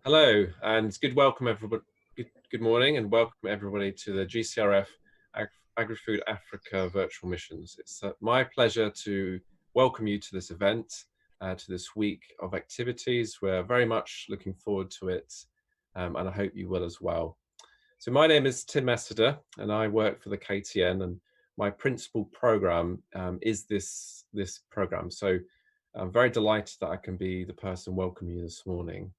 Hello, and welcome everybody. Good morning, and welcome everybody to the GCRF AgriFood Africa virtual missions. It's my pleasure to welcome you to this event, to this week of activities. We're very much looking forward to it, and I hope you will as well. So my name is Tim Messeder, and I work for the KTN, and my principal program is this program. So I'm very delighted that I can be the person welcoming you this morning.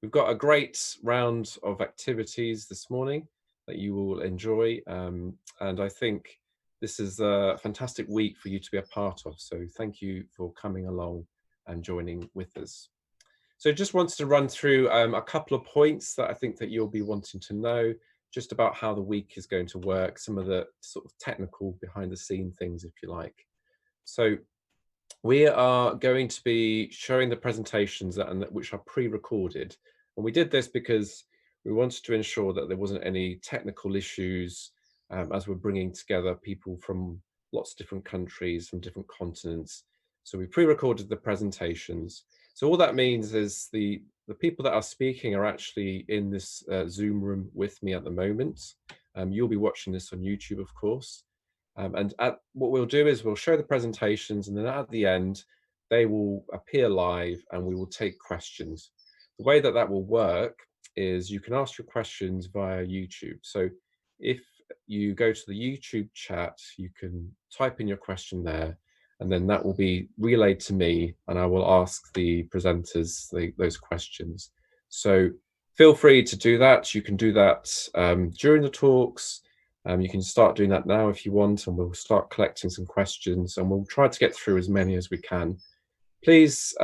We've got a great round of activities this morning that you will enjoy, and I think this is a fantastic week for you to be a part of. So thank you for coming along and joining with us. So just wanted to run through a couple of points that I think that you'll be wanting to know just about how the week is going to work, some of the sort of technical behind the scene things, if you like. So we are going to be showing the presentations which are pre-recorded. And we did this because we wanted to ensure that there wasn't any technical issues as we're bringing together people from lots of different countries, from different continents. So we pre-recorded the presentations. So all that means is the people that are speaking are actually in this Zoom room with me at the moment. You'll be watching this on YouTube, of course. And what we'll do is we'll show the presentations, and then at the end, they will appear live and we will take questions. The way that that will work is you can ask your questions via YouTube. So if you go to the YouTube chat, you can type in your question there, and then that will be relayed to me, and I will ask the presenters those questions. So feel free to do that. You can do that during the talks. You can start doing that now if you want, and we'll start collecting some questions, and we'll try to get through as many as we can. Please,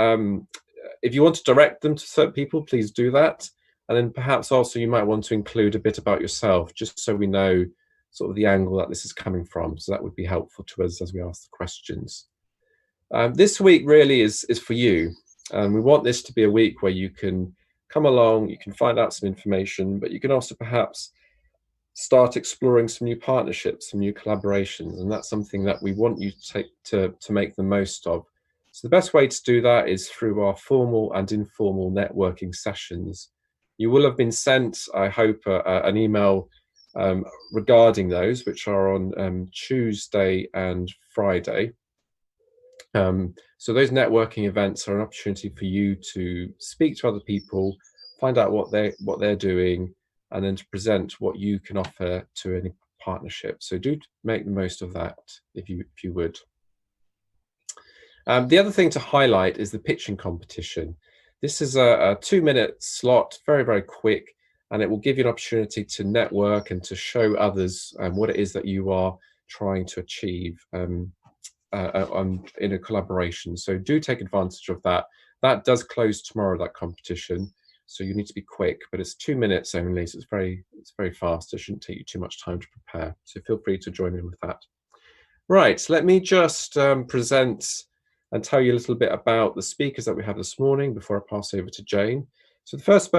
if you want to direct them to certain people, please do that. And then perhaps also you might want to include a bit about yourself, just so we know sort of the angle that this is coming from. So that would be helpful to us as we ask the questions. This week really is for you. We want this to be a week where you can come along, you can find out some information, but you can also perhaps start exploring some new partnerships, some new collaborations, and that's something that we want you to take to make the most of. So the best way to do that is through our formal and informal networking sessions. You will have been sent, I hope, an email regarding those, which are on Tuesday and Friday. So those networking events are an opportunity for you to speak to other people, find out what they're doing, and then to present what you can offer to any partnership. So do make the most of that if you would. The other thing to highlight is the pitching competition. This is a 2-minute slot, very, very quick, and it will give you an opportunity to network and to show others what it is that you are trying to achieve in a collaboration. So do take advantage of that. That does close tomorrow, that competition. So you need to be quick, but it's 2 minutes only, so it's very fast. It shouldn't take you too much time to prepare. So feel free to join in with that. Right, let me just present and tell you a little bit about the speakers that we have this morning before I pass over to Jane. So the first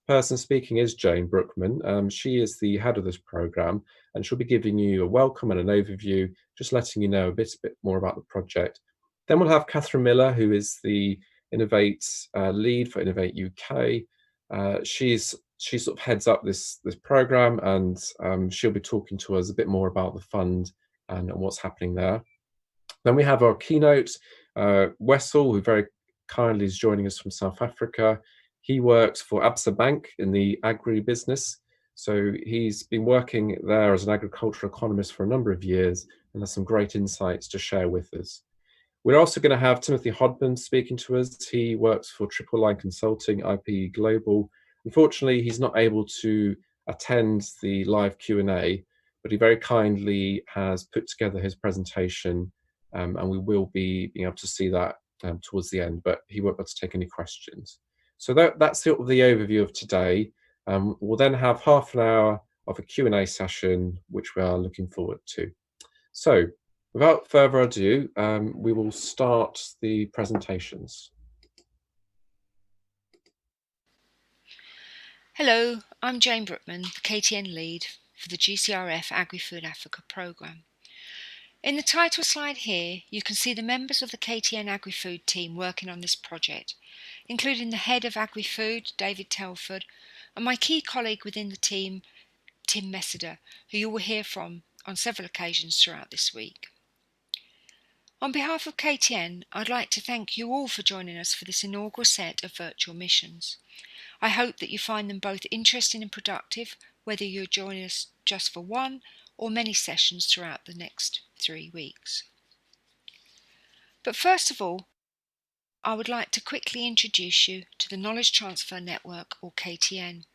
person speaking is Jane Brookman. She is the head of this program, and she'll be giving you a welcome and an overview, just letting you know a bit more about the project. Then we'll have Catherine Miller, who is the Innovate lead for Innovate UK. She sort of heads up this program, and she'll be talking to us a bit more about the fund and what's happening there. Then we have our keynote, Wessel, who very kindly is joining us from South Africa. He works for Absa Bank in the agri business. So he's been working there as an agricultural economist for a number of years and has some great insights to share with us. We're also going to have Timothy Hodman speaking to us. He works for Triple Line Consulting, IP Global. Unfortunately, he's not able to attend the live Q&A, but he very kindly has put together his presentation, and we will be being able to see that towards the end, but he won't be able to take any questions. So that's sort of the overview of today. We'll then have half an hour of a Q&A session, which we are looking forward to. So without further ado, we will start the presentations. Hello, I'm Jane Brookman, the KTN lead for the GCRF AgriFood Africa Programme. In the title slide here, you can see the members of the KTN AgriFood team working on this project. including the head of AgriFood, David Telford, and my key colleague within the team, Tim Messeder, who you will hear from on several occasions throughout this week. On behalf of KTN, I'd like to thank you all for joining us for this inaugural set of virtual missions. I hope that you find them both interesting and productive, whether you're joining us just for one or many sessions throughout the next 3 weeks. But first of all, I would like to quickly introduce you to the Knowledge Transfer Network, or KTN.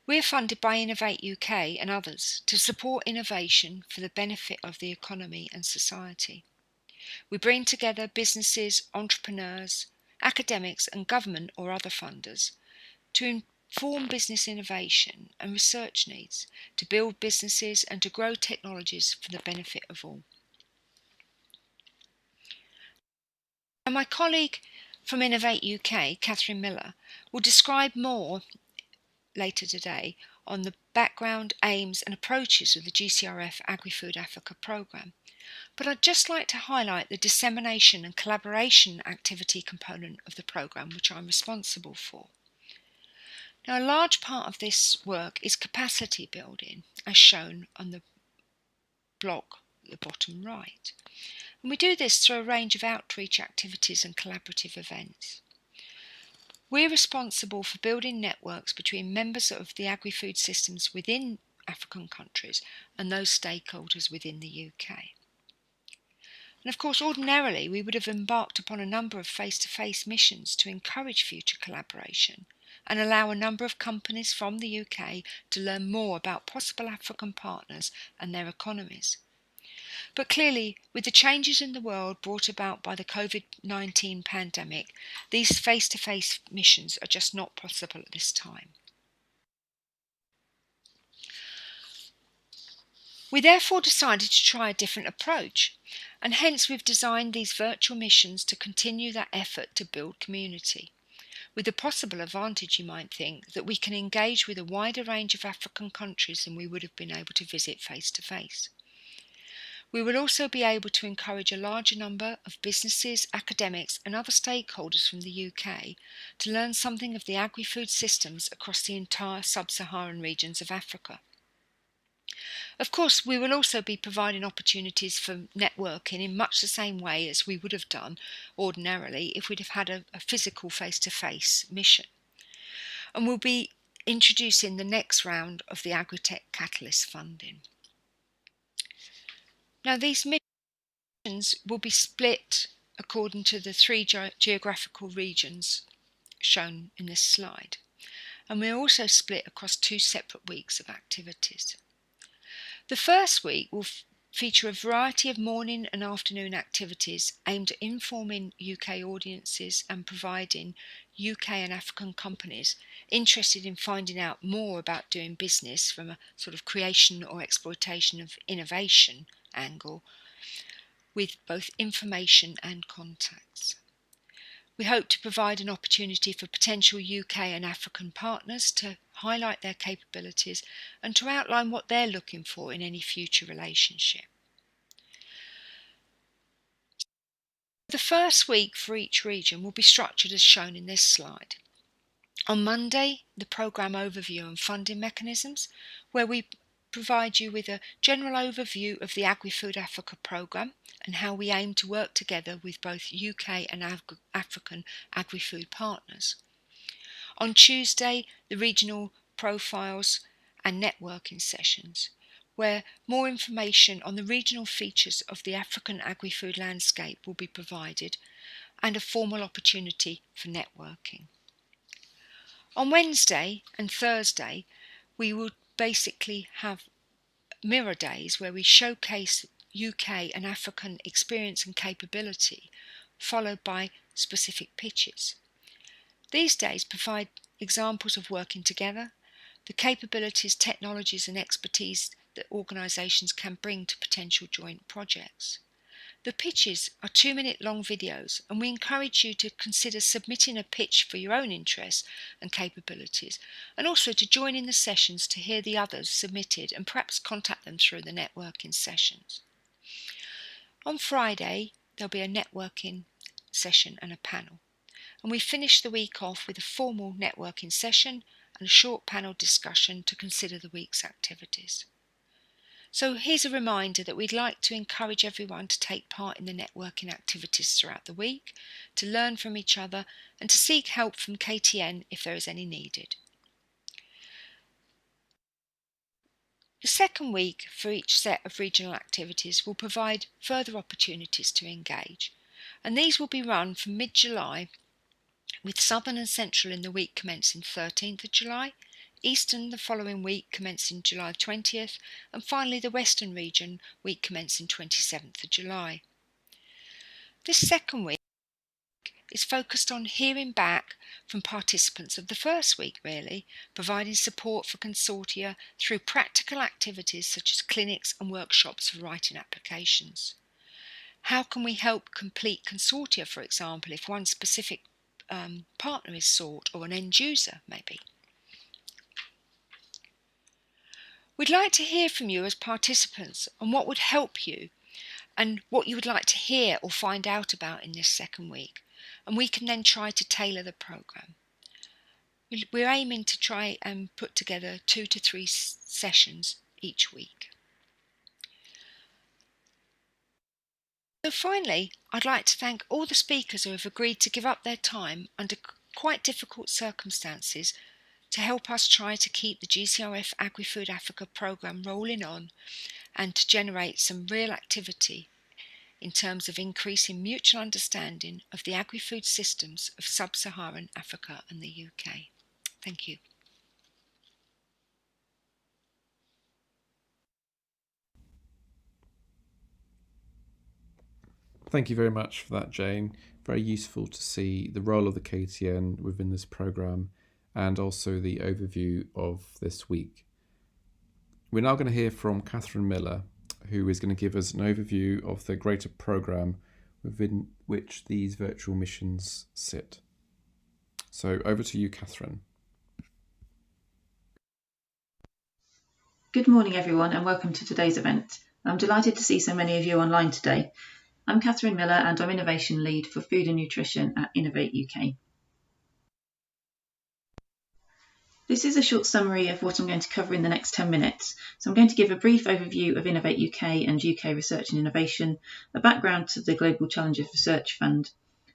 We are funded by Innovate UK and others to support innovation for the benefit of the economy and society. We bring together businesses, entrepreneurs, academics and government or other funders to inform business innovation and research needs, to build businesses and to grow technologies for the benefit of all. And my colleague from Innovate UK, Catherine Miller, will describe more later today on the background, aims and approaches of the GCRF AgriFood Africa Programme. But I'd just like to highlight the dissemination and collaboration activity component of the programme, which I'm responsible for. Now, a large part of this work is capacity building, as shown on the block at the bottom right. And we do this through a range of outreach activities and collaborative events. We're responsible for building networks between members of the agri-food systems within African countries and those stakeholders within the UK. And of course, ordinarily, we would have embarked upon a number of face-to-face missions to encourage future collaboration and allow a number of companies from the UK to learn more about possible African partners and their economies. But clearly, with the changes in the world brought about by the COVID-19 pandemic, these face-to-face missions are just not possible at this time. We therefore decided to try a different approach, and hence we've designed these virtual missions to continue that effort to build community, with the possible advantage, you might think, that we can engage with a wider range of African countries than we would have been able to visit face-to-face. We will also be able to encourage a larger number of businesses, academics and other stakeholders from the UK to learn something of the agri-food systems across the entire sub-Saharan regions of Africa. Of course, we will also be providing opportunities for networking in much the same way as we would have done ordinarily if we'd have had a physical face-to-face mission. And we'll be introducing the next round of the Agritech Catalyst funding. Now, these missions will be split according to the 3 geographical regions shown in this slide, and we're also split across 2 separate weeks of activities. The first week will feature a variety of morning and afternoon activities aimed at informing UK audiences and providing UK and African companies interested in finding out more about doing business from a sort of creation or exploitation of innovation angle with both information and contacts. We hope to provide an opportunity for potential UK and African partners to highlight their capabilities and to outline what they're looking for in any future relationship. The first week for each region will be structured as shown in this slide. On Monday, the programme overview and funding mechanisms, where we provide you with a general overview of the AgriFood Africa Programme and how we aim to work together with both UK and African agri-food partners. On Tuesday, the regional profiles and networking sessions, where more information on the regional features of the African agri-food landscape will be provided and a formal opportunity for networking. On Wednesday and Thursday, we will basically have mirror days where we showcase UK and African experience and capability, followed by specific pitches. These days provide examples of working together, the capabilities, technologies and expertise that organisations can bring to potential joint projects. The pitches are 2-minute long videos, and we encourage you to consider submitting a pitch for your own interests and capabilities, and also to join in the sessions to hear the others submitted and perhaps contact them through the networking sessions. On Friday, there'll be a networking session and a panel. and we finish the week off with a formal networking session and a short panel discussion to consider the week's activities. So here's a reminder that we'd like to encourage everyone to take part in the networking activities throughout the week, to learn from each other and to seek help from KTN if there is any needed. The second week for each set of regional activities will provide further opportunities to engage, and these will be run from mid-July, with Southern and Central in the week commencing 13th of July, Eastern the following week commencing July 20th, and finally the Western region week commencing 27th of July. This second week is focused on hearing back from participants of the first week, really, providing support for consortia through practical activities such as clinics and workshops for writing applications. How can we help complete consortia, for example, if one specific partner is sought, or an end user maybe? We'd like to hear from you as participants on what would help you and what you would like to hear or find out about in this second week, and we can then try to tailor the programme. We're aiming to try and put together 2 to 3 sessions each week. So finally, I'd like to thank all the speakers who have agreed to give up their time under quite difficult circumstances to help us try to keep the GCRF AgriFood Africa Programme rolling on and to generate some real activity in terms of increasing mutual understanding of the agri-food systems of sub-Saharan Africa and the UK. Thank you. Thank you very much for that, Jane. Very useful to see the role of the KTN within this programme and also the overview of this week. We're now going to hear from Catherine Miller, who is going to give us an overview of the greater programme within which these virtual missions sit. So over to you, Catherine. Good morning, everyone, and welcome to today's event. I'm delighted to see so many of you online today. I'm Catherine Miller and I'm Innovation Lead for Food and Nutrition at Innovate UK. This is a short summary of what I'm going to cover in the next 10 minutes. So I'm going to give a brief overview of Innovate UK and UK Research and Innovation, a background to the Global Challenges Research Fund,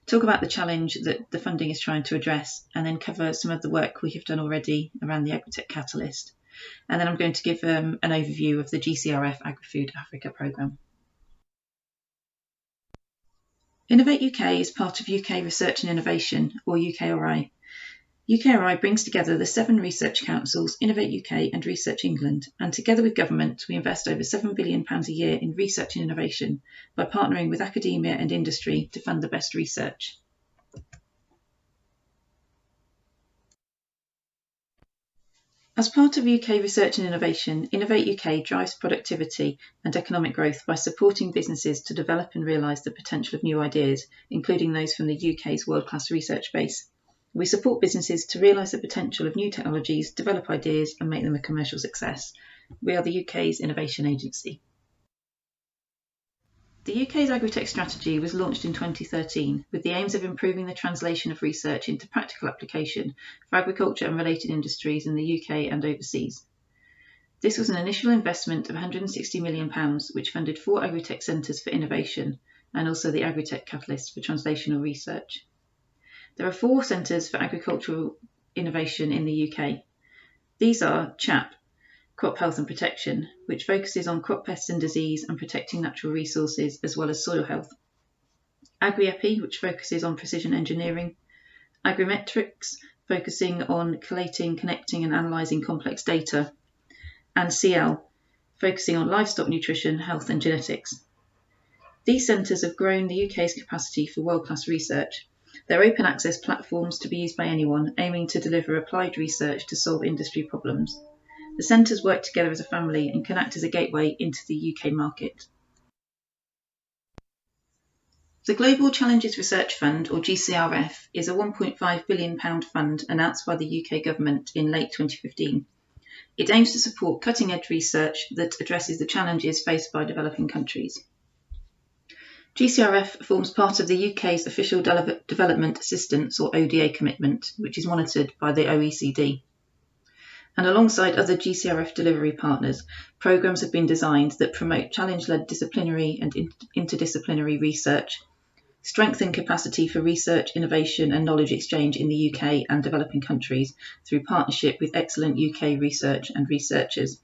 talk about the challenge that the funding is trying to address, and then cover some of the work we have done already around the Agritech Catalyst. And then I'm going to give an overview of the GCRF AgriFood Africa Programme. Innovate UK is part of UK Research and Innovation, or UKRI. UKRI brings together the 7 research councils, Innovate UK and Research England, and together with government, we invest over £7 billion a year in research and innovation by partnering with academia and industry to fund the best research. As part of UK Research and Innovation, Innovate UK drives productivity and economic growth by supporting businesses to develop and realise the potential of new ideas, including those from the UK's world-class research base. We support businesses to realise the potential of new technologies, develop ideas and make them a commercial success. We are the UK's innovation agency. The UK's Agritech strategy was launched in 2013 with the aims of improving the translation of research into practical application for agriculture and related industries in the UK and overseas. This was an initial investment of £160 million, which funded 4 Agritech centres for innovation and also the Agritech Catalyst for translational research. There are 4 centres for agricultural innovation in the UK. These are CHAP, Crop Health and Protection, which focuses on crop pests and disease and protecting natural resources as well as soil health. AgriEpi, which focuses on precision engineering. Agrimetrics, focusing on collating, connecting and analysing complex data. And CL, focusing on livestock nutrition, health and genetics. These centres have grown the UK's capacity for world-class research. They're open access platforms to be used by anyone, aiming to deliver applied research to solve industry problems. The centres work together as a family and can act as a gateway into the UK market. The Global Challenges Research Fund, or GCRF, is a £1.5 billion fund announced by the UK government in late 2015. It aims to support cutting-edge research that addresses the challenges faced by developing countries. GCRF forms part of the UK's Official Development Assistance or ODA commitment, which is monitored by the OECD. And alongside other GCRF delivery partners, programmes have been designed that promote challenge-led disciplinary and interdisciplinary research, strengthen capacity for research, innovation and knowledge exchange in the UK and developing countries through partnership with excellent UK research and researchers,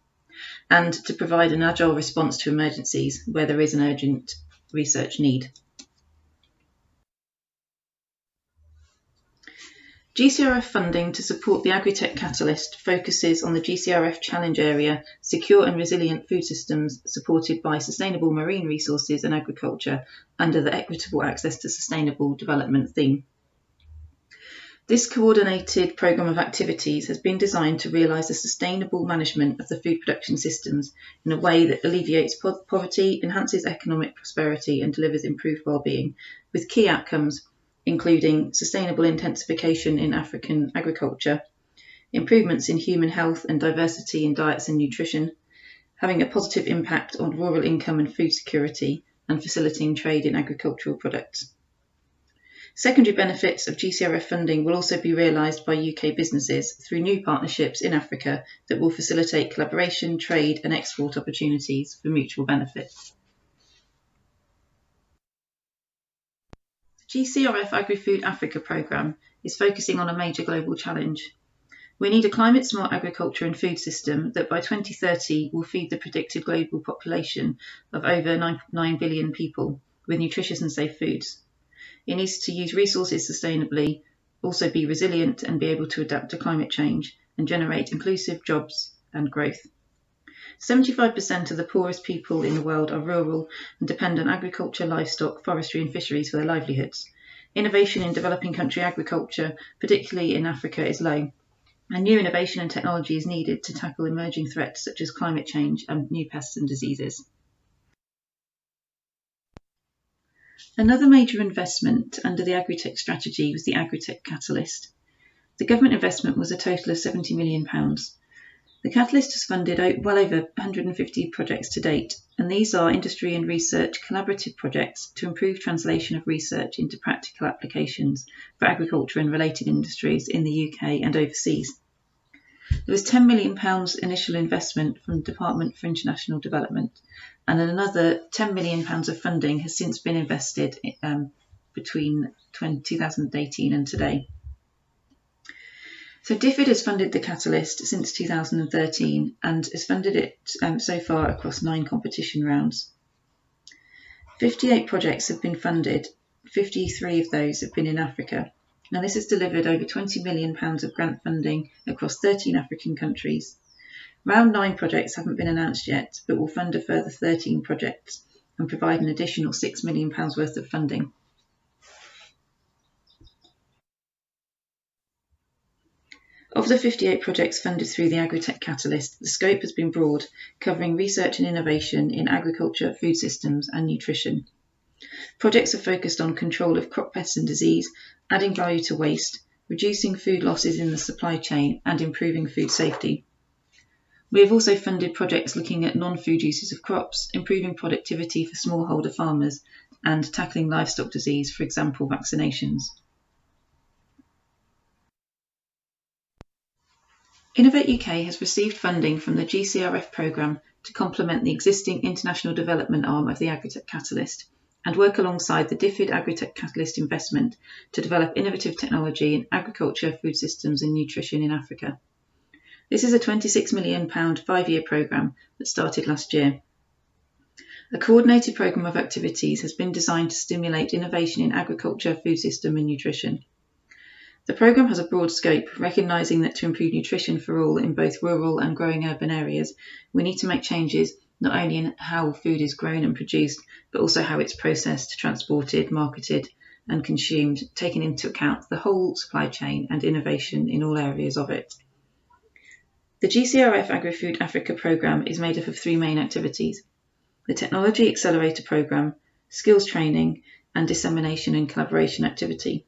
and to provide an agile response to emergencies where there is an urgent research need. GCRF funding to support the Agritech Catalyst focuses on the GCRF challenge area, secure and resilient food systems supported by sustainable marine resources and agriculture under the Equitable Access to Sustainable Development theme. This coordinated programme of activities has been designed to realise the sustainable management of the food production systems in a way that alleviates poverty, enhances economic prosperity and delivers improved well-being, with key outcomes including sustainable intensification in African agriculture, improvements in human health and diversity in diets and nutrition, having a positive impact on rural income and food security, and facilitating trade in agricultural products. Secondary benefits of GCRF funding will also be realised by UK businesses through new partnerships in Africa that will facilitate collaboration, trade and export opportunities for mutual benefit. The GCRF AgriFood Africa Programme is focusing on a major global challenge. We need a climate-smart agriculture and food system that by 2030 will feed the predicted global population of over 9 billion people with nutritious and safe foods. It needs to use resources sustainably, also be resilient and be able to adapt to climate change and generate inclusive jobs and growth. 75% of the poorest people in the world are rural and depend on agriculture, livestock, forestry and fisheries for their livelihoods. Innovation in developing country agriculture, particularly in Africa, is low, and new innovation and technology is needed to tackle emerging threats such as climate change and new pests and diseases. Another major investment under the Agritech strategy was the Agritech Catalyst. The government investment was a total of £70 million. The Catalyst has funded well over 150 projects to date, and these are industry and research collaborative projects to improve translation of research into practical applications for agriculture and related industries in the UK and overseas. There was £10 million initial investment from the Department for International Development, and another £10 million of funding has since been invested between 2018 and today. So DFID has funded the Catalyst since 2013 and has funded it so far across 9 competition rounds. 58 projects have been funded, 53 of those have been in Africa. Now this has delivered over £20 million of grant funding across 13 African countries. Round 9 projects haven't been announced yet, but will fund a further 13 projects and provide an additional £6 million worth of funding. Of the 58 projects funded through the Agritech Catalyst, the scope has been broad, covering research and innovation in agriculture, food systems and nutrition. Projects are focused on control of crop pests and disease, adding value to waste, reducing food losses in the supply chain and improving food safety. We have also funded projects looking at non-food uses of crops, improving productivity for smallholder farmers and tackling livestock disease, for example vaccinations. Innovate UK has received funding from the GCRF programme to complement the existing international development arm of the Agritech Catalyst and work alongside the DFID Agritech Catalyst investment to develop innovative technology in agriculture, food systems and nutrition in Africa. This is a £26 million 5-year programme that started last year. A coordinated programme of activities has been designed to stimulate innovation in agriculture, food system and nutrition. The programme has a broad scope, recognising that to improve nutrition for all in both rural and growing urban areas, we need to make changes not only in how food is grown and produced, but also how it's processed, transported, marketed and consumed, taking into account the whole supply chain and innovation in all areas of it. The GCRF AgriFood Africa Programme is made up of 3 main activities: the Technology Accelerator Programme, Skills Training and Dissemination and Collaboration activity.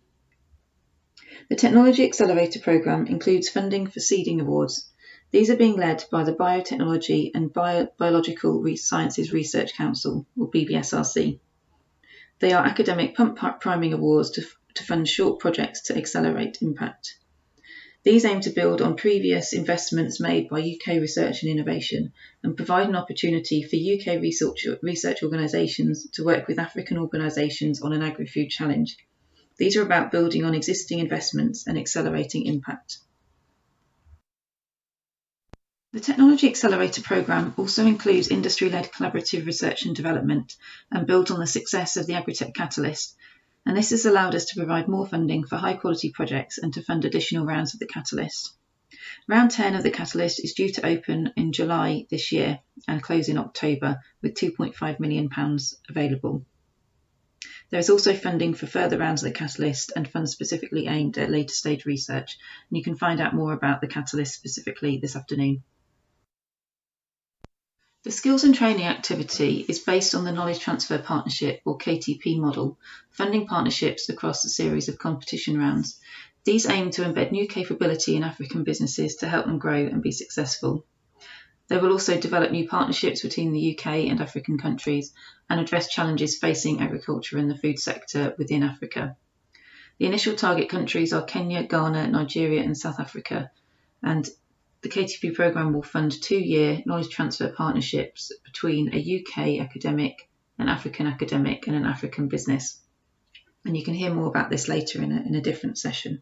The Technology Accelerator Programme includes funding for seeding awards. These are being led by the Biotechnology and Biological Sciences Research Council, or BBSRC. They are academic pump priming awards to fund short projects to accelerate impact. These aim to build on previous investments made by UK research and innovation and provide an opportunity for UK research organisations to work with African organisations on an agri-food challenge. These are about building on existing investments and accelerating impact. The Technology Accelerator Programme also includes industry-led collaborative research and development and builds on the success of the Agritech Catalyst, and this has allowed us to provide more funding for high-quality projects and to fund additional rounds of the Catalyst. Round 10 of the Catalyst is due to open in July this year and close in October with £2.5 million available. There is also funding for further rounds of the Catalyst and funds specifically aimed at later stage research, and you can find out more about the Catalyst specifically this afternoon. The skills and training activity is based on the Knowledge Transfer Partnership or KTP model, funding partnerships across a series of competition rounds. These aim to embed new capability in African businesses to help them grow and be successful. They will also develop new partnerships between the UK and African countries and address challenges facing agriculture and the food sector within Africa. The initial target countries are Kenya, Ghana, Nigeria and South Africa, and the KTP programme will fund 2-year knowledge transfer partnerships between a UK academic, an African academic and an African business. And you can hear more about this later in a different session.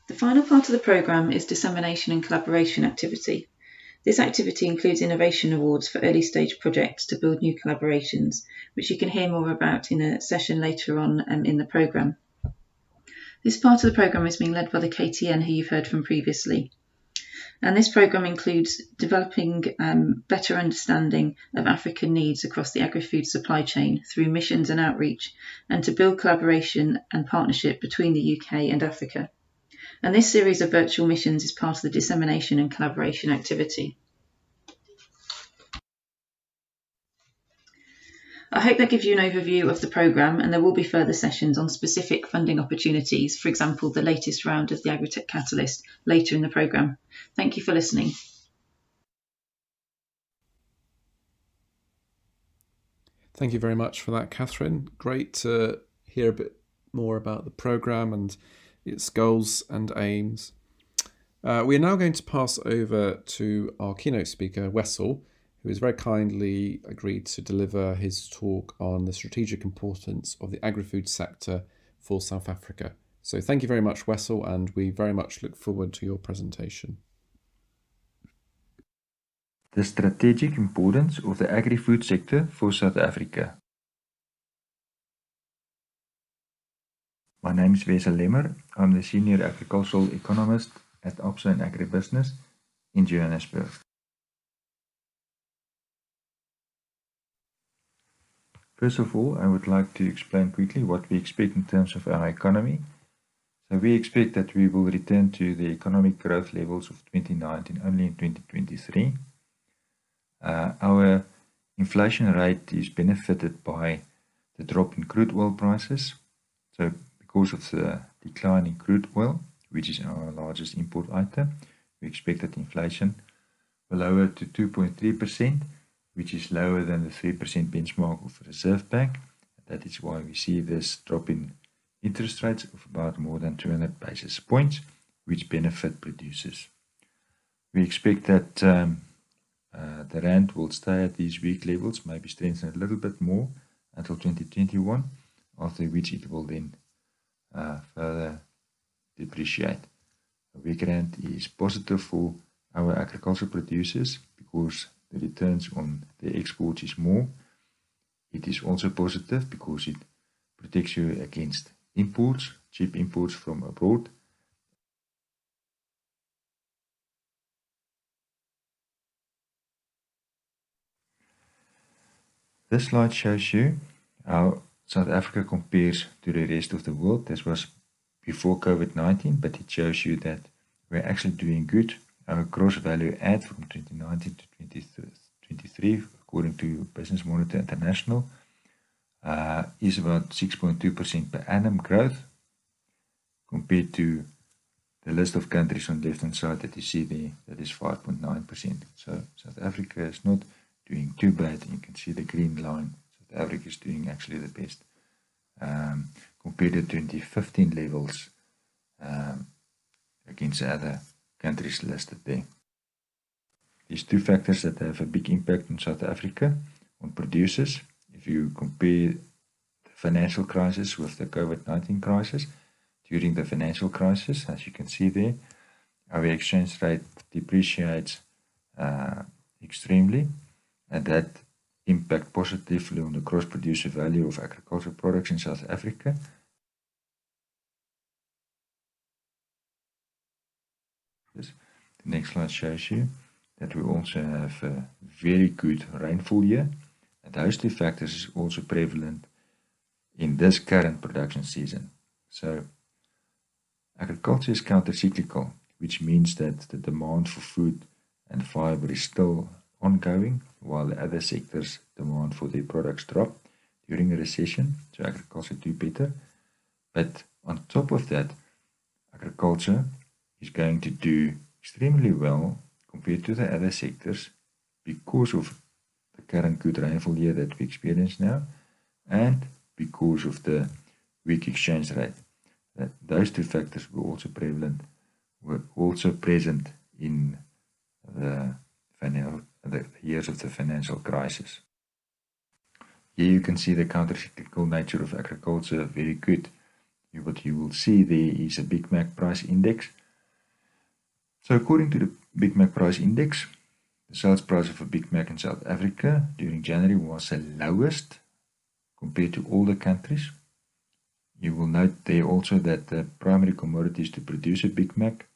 The final part of the programme is dissemination and collaboration activity. This activity includes innovation awards for early stage projects to build new collaborations, which you can hear more about in a session later on in the programme. This part of the programme is being led by the KTN, who you've heard from previously. And this programme includes developing better understanding of African needs across the agri-food supply chain through missions and outreach, and to build collaboration and partnership between the UK and Africa. And this series of virtual missions is part of the dissemination and collaboration activity. I hope that gives you an overview of the programme, and there will be further sessions on specific funding opportunities, for example, the latest round of the Agritech Catalyst later in the programme. Thank you for listening. Thank you very much for that, Catherine. Great to hear a bit more about the programme and its goals and aims. We are now going to pass over to our keynote speaker, Wessel, who has very kindly agreed to deliver his talk on the strategic importance of the agri-food sector for South Africa. So thank you very much, Wessel, and we very much look forward to your presentation. The strategic importance of the agri-food sector for South Africa. My name is Wessel Lemmer. I'm the Senior Agricultural Economist at Absa and Agribusiness in Johannesburg. First of all, I would like to explain quickly what we expect in terms of our economy. So we expect that we will return to the economic growth levels of 2019 only in 2023. Our inflation rate is benefited by the drop in crude oil prices. So because of the decline in crude oil, which is our largest import item, we expect that inflation will lower to 2.3%, which is lower than the 3% benchmark of the Reserve Bank. That is why we see this drop in interest rates of about more than 200 basis points, which benefit producers. We expect that the rand will stay at these weak levels, maybe strengthen a little bit more until 2021, after which it will then further depreciate. A weak rand is positive for our agricultural producers because the returns on the exports is more. It is also positive because it protects you against imports, cheap imports from abroad. This slide shows you how South Africa compares to the rest of the world. This was before COVID-19, but it shows you that we're actually doing good. Our gross value add from 2019 to 2023, according to Business Monitor International, is about 6.2% per annum growth, compared to the list of countries on the left-hand side that you see there, that is 5.9%. So South Africa is not doing too bad. You can see the green line. South Africa is doing actually the best compared to 2015 levels against other countries listed there. These two factors that have a big impact on South Africa, on producers. If you compare the financial crisis with the COVID-19 crisis, during the financial crisis, as you can see there, our exchange rate depreciates extremely, and that impact positively on the gross producer value of agricultural products in South Africa. The next slide shows you that we also have a very good rainfall year, and those two factors is also prevalent in this current production season. So agriculture is counter-cyclical, which means that the demand for food and fiber is still ongoing, while the other sectors' demand for their products drop during a recession, so agriculture do better. But on top of that, agriculture is going to do extremely well compared to the other sectors because of the current good rainfall year that we experience now, and because of the weak exchange rate. Those two factors were also present in the years of the financial crisis. Here you can see the counter-cyclical nature of agriculture very good. What you will see there is a Big Mac price index. So according to the Big Mac price index, the sales price of a Big Mac in South Africa during January was the lowest compared to all the countries. You will note there also that the primary commodities to produce a Big Mac,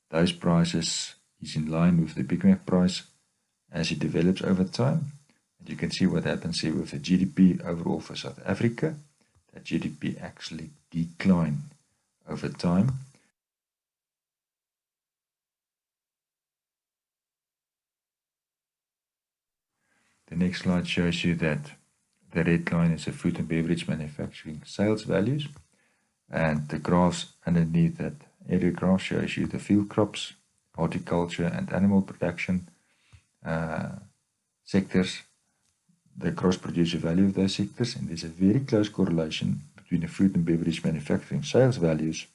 those prices is in line with the Big Mac price as it develops over time. And you can see what happens here with the GDP overall for South Africa. That GDP actually declined over time. The next slide shows you that the red line is the food and beverage manufacturing sales values, and the graphs underneath that area graph shows you the field crops, horticulture and animal production sectors, the gross producer value of those sectors, and there's a very close correlation between the food and beverage manufacturing sales values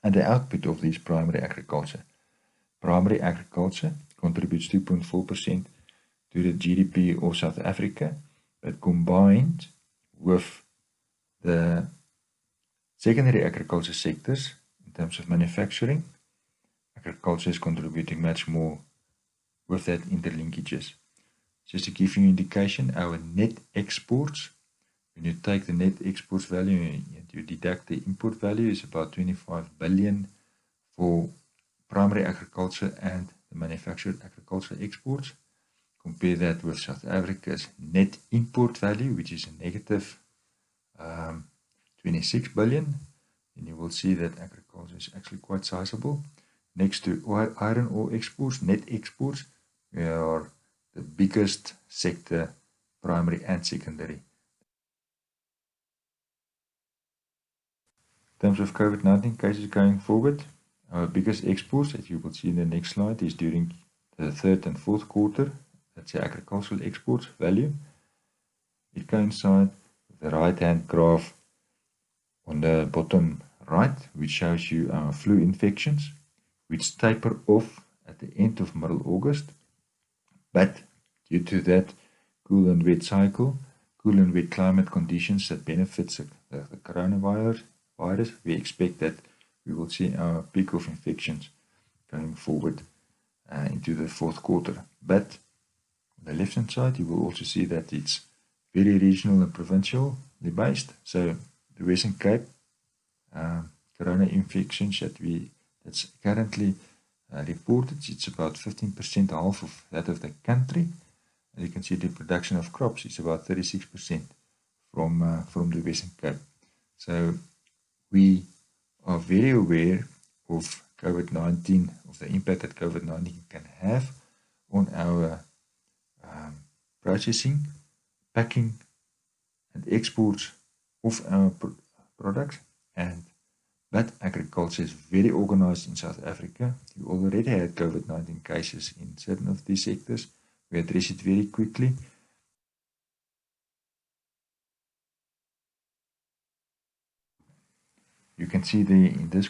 and the output of these primary agriculture. Primary agriculture contributes 2.4% to the GDP of South Africa, but combined with the secondary agriculture sectors in terms of manufacturing, agriculture is contributing much more with that interlinkages. Just to give you an indication, our net exports, when you take the net exports value and you deduct the import value, is about 25 billion for primary agriculture and the manufactured agriculture exports. Compare that with South Africa's net import value, which is a negative 26 billion, and you will see that agriculture is actually quite sizable. Next to iron ore exports, net exports, we are the biggest sector, primary and secondary. In terms of COVID-19 cases going forward, our biggest exports, as you will see in the next slide, is during the third and fourth quarter. That's the agricultural exports value. It coincides with the right-hand graph on the bottom right, which shows you our flu infections, which taper off at the end of middle August. But due to that cool and wet cycle, cool and wet climate conditions that benefits the coronavirus, we expect that we will see our peak of infections going forward into the fourth quarter. But on the left-hand side, you will also see that it's very regional and provincially based. So the Western Cape corona infections that's currently reported, it's about 15%, half of that of the country. And you can see the production of crops is about 36% from the Western Cape. So we are very aware of COVID-19, of the impact that COVID-19 can have on our processing, packing and exports of our products. But agriculture is very organized in South Africa. We already had COVID-19 cases in certain of these sectors. We address it very quickly. You can see in this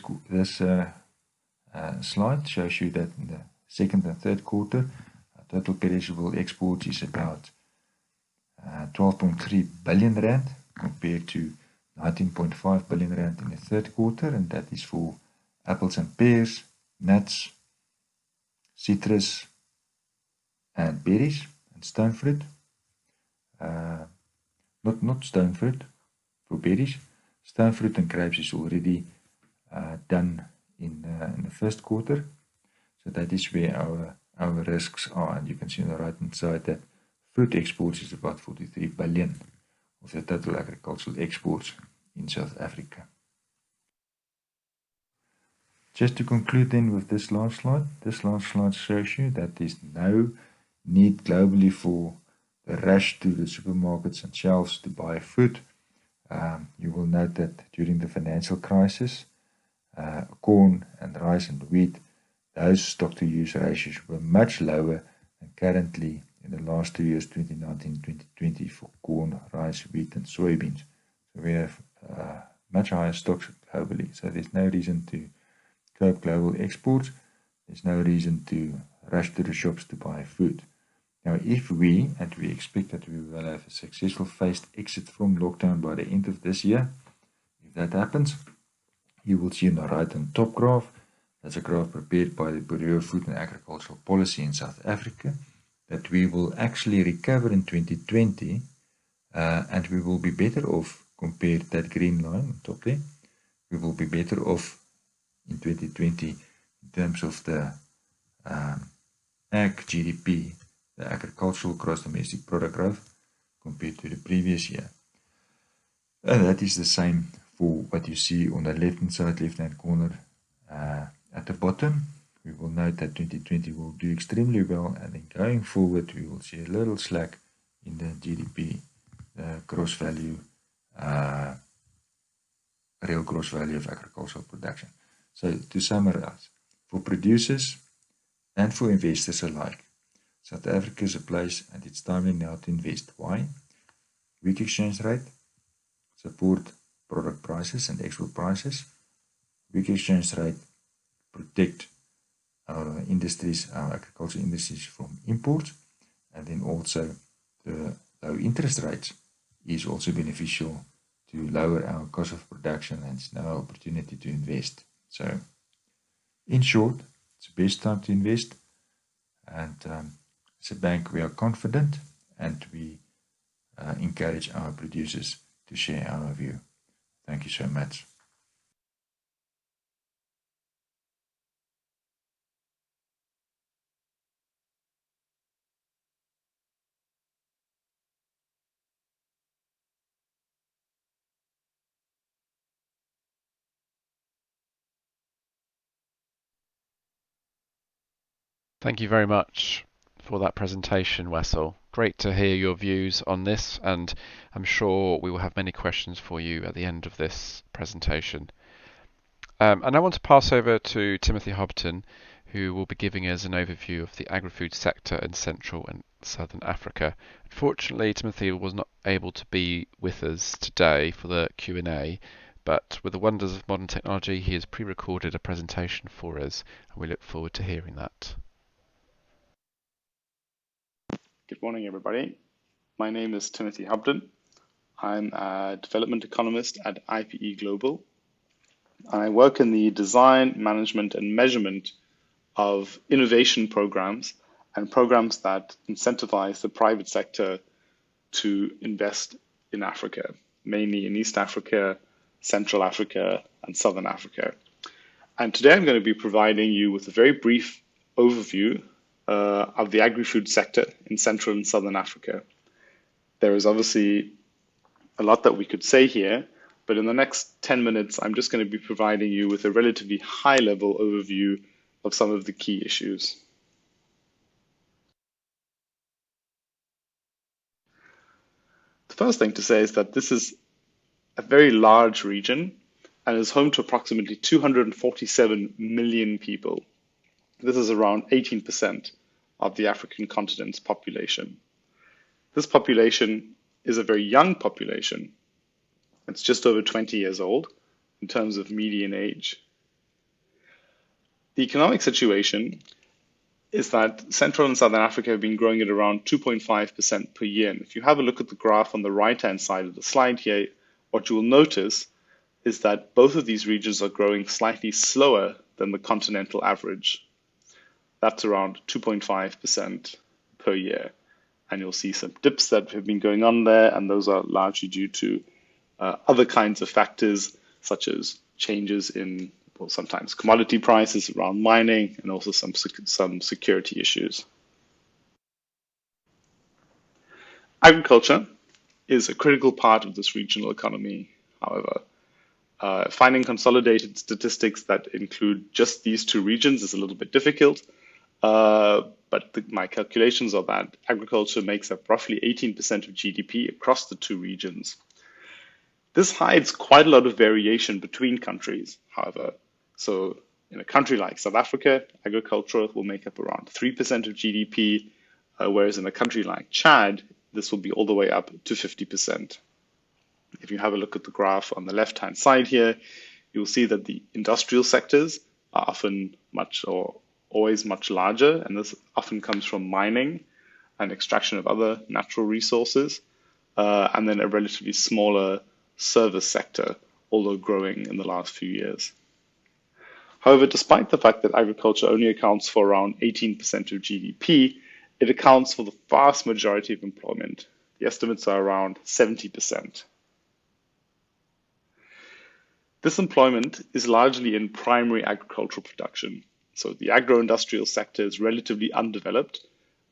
slide shows you that in the second and third quarter, total perishable exports is about 12.3 billion rand compared to 19.5 billion rand in the third quarter, and that is for apples and pears, nuts, citrus, and berries, and stone fruit. Not stone fruit, for berries. Stone fruit and grapes is already done in the first quarter, so that is where our risks are. And you can see on the right hand side that fruit exports is about 43 billion of the total agricultural exports in South Africa. Just to conclude then with this last slide shows you that there's no need globally for the rush to the supermarkets and shelves to buy food. You will note that during the financial crisis, corn and rice and wheat, those stock-to-use ratios were much lower than currently in the last 2 years, 2019-2020, for corn, rice, wheat, and soybeans. So we have much higher stocks globally. So there's no reason to curb global exports. There's no reason to rush to the shops to buy food. Now, if we expect that we will have a successful phased exit from lockdown by the end of this year, if that happens, you will see on the right hand top graph, that's a graph prepared by the Bureau of Food and Agricultural Policy in South Africa, that we will actually recover in 2020 and we will be better off compared to that green line on top there. We will be better off in 2020 in terms of the ag GDP, the agricultural gross domestic product growth, compared to the previous year. And that is the same for what you see on the left-hand side, left-hand corner at the bottom. We will note that 2020 will do extremely well, and then going forward we will see a little slack in the GDP, the gross value, real gross value of agricultural production. So to summarize, for producers and for investors alike, South Africa is a place and it's timely now to invest. Why? Weak exchange rate, support product prices and export prices. Weak exchange rate protect our industries, our agricultural industries from imports, and then also the low interest rates is also beneficial to lower our cost of production, and it's now an opportunity to invest. So in short, it's the best time to invest, and as a bank we are confident and we encourage our producers to share our view. Thank you so much. Thank you very much for that presentation, Wessel. Great to hear your views on this, and I'm sure we will have many questions for you at the end of this presentation. And I want to pass over to Timothy Hobton, who will be giving us an overview of the agri-food sector in Central and Southern Africa. Unfortunately, Timothy was not able to be with us today for the Q&A, but with the wonders of modern technology, he has pre-recorded a presentation for us, and we look forward to hearing that. Good morning, everybody. My name is Timothy Hobden. I'm a development economist at IPE Global. I work in the design, management, and measurement of innovation programs and programs that incentivize the private sector to invest in Africa, mainly in East Africa, Central Africa, and Southern Africa. And today I'm going to be providing you with a very brief overview of the agri-food sector in Central and Southern Africa. There is obviously a lot that we could say here, but in the next 10 minutes, I'm just going to be providing you with a relatively high-level overview of some of the key issues. The first thing to say is that this is a very large region and is home to approximately 247 million people. This is around 18% of the African continent's population. This population is a very young population. It's just over 20 years old, in terms of median age. The economic situation is that Central and Southern Africa have been growing at around 2.5% per year. And if you have a look at the graph on the right-hand side of the slide here, what you will notice is that both of these regions are growing slightly slower than the continental average. That's around 2.5% per year. And you'll see some dips that have been going on there, and those are largely due to other kinds of factors, such as changes in, well, sometimes commodity prices around mining, and also some security issues. Agriculture is a critical part of this regional economy, however. Finding consolidated statistics that include just these two regions is a little bit difficult, but my calculations are that agriculture makes up roughly 18% of GDP across the two regions. This hides quite a lot of variation between countries, however. So in a country like South Africa, agriculture will make up around 3% of GDP, whereas in a country like Chad, this will be all the way up to 50%. If you have a look at the graph on the left-hand side here, you'll see that the industrial sectors are often always much larger, and this often comes from mining and extraction of other natural resources, and then a relatively smaller service sector, although growing in the last few years. However, despite the fact that agriculture only accounts for around 18% of GDP, it accounts for the vast majority of employment. The estimates are around 70%. This employment is largely in primary agricultural production. So the agro-industrial sector is relatively undeveloped,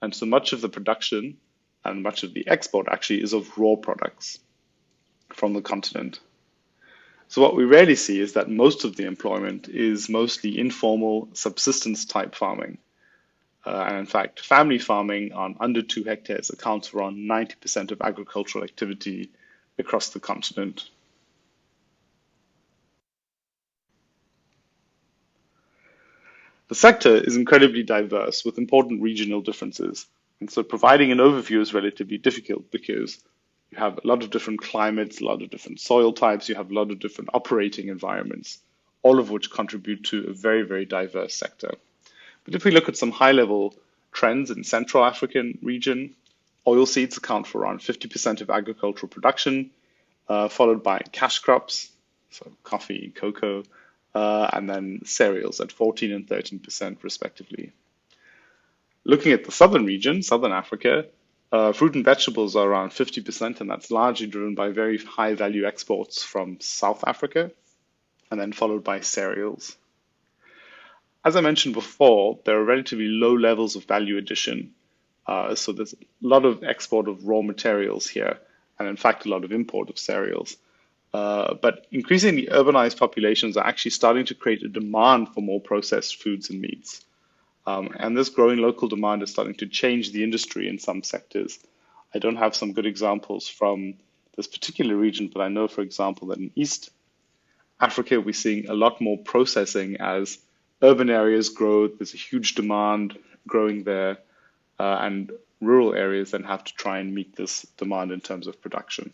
and so much of the production and much of the export actually is of raw products from the continent. So what we rarely see is that most of the employment is mostly informal subsistence type farming. And in fact, family farming on under 2 hectares accounts for around 90% of agricultural activity across the continent. The sector is incredibly diverse with important regional differences. And so providing an overview is relatively difficult because you have a lot of different climates, a lot of different soil types, you have a lot of different operating environments, all of which contribute to a very, very diverse sector. But if we look at some high-level trends in Central African region, oilseeds account for around 50% of agricultural production, followed by cash crops, so coffee, cocoa, and then cereals at 14 and 13% respectively. Looking at the southern region, Southern Africa, fruit and vegetables are around 50%, and that's largely driven by very high value exports from South Africa, and then followed by cereals. As I mentioned before, there are relatively low levels of value addition. So there's a lot of export of raw materials here, and in fact, a lot of import of cereals. But increasingly urbanized populations are actually starting to create a demand for more processed foods and meats. And this growing local demand is starting to change the industry in some sectors. I don't have some good examples from this particular region, but I know, for example, that in East Africa, we're seeing a lot more processing as urban areas grow. There's a huge demand growing there, and rural areas then have to try and meet this demand in terms of production.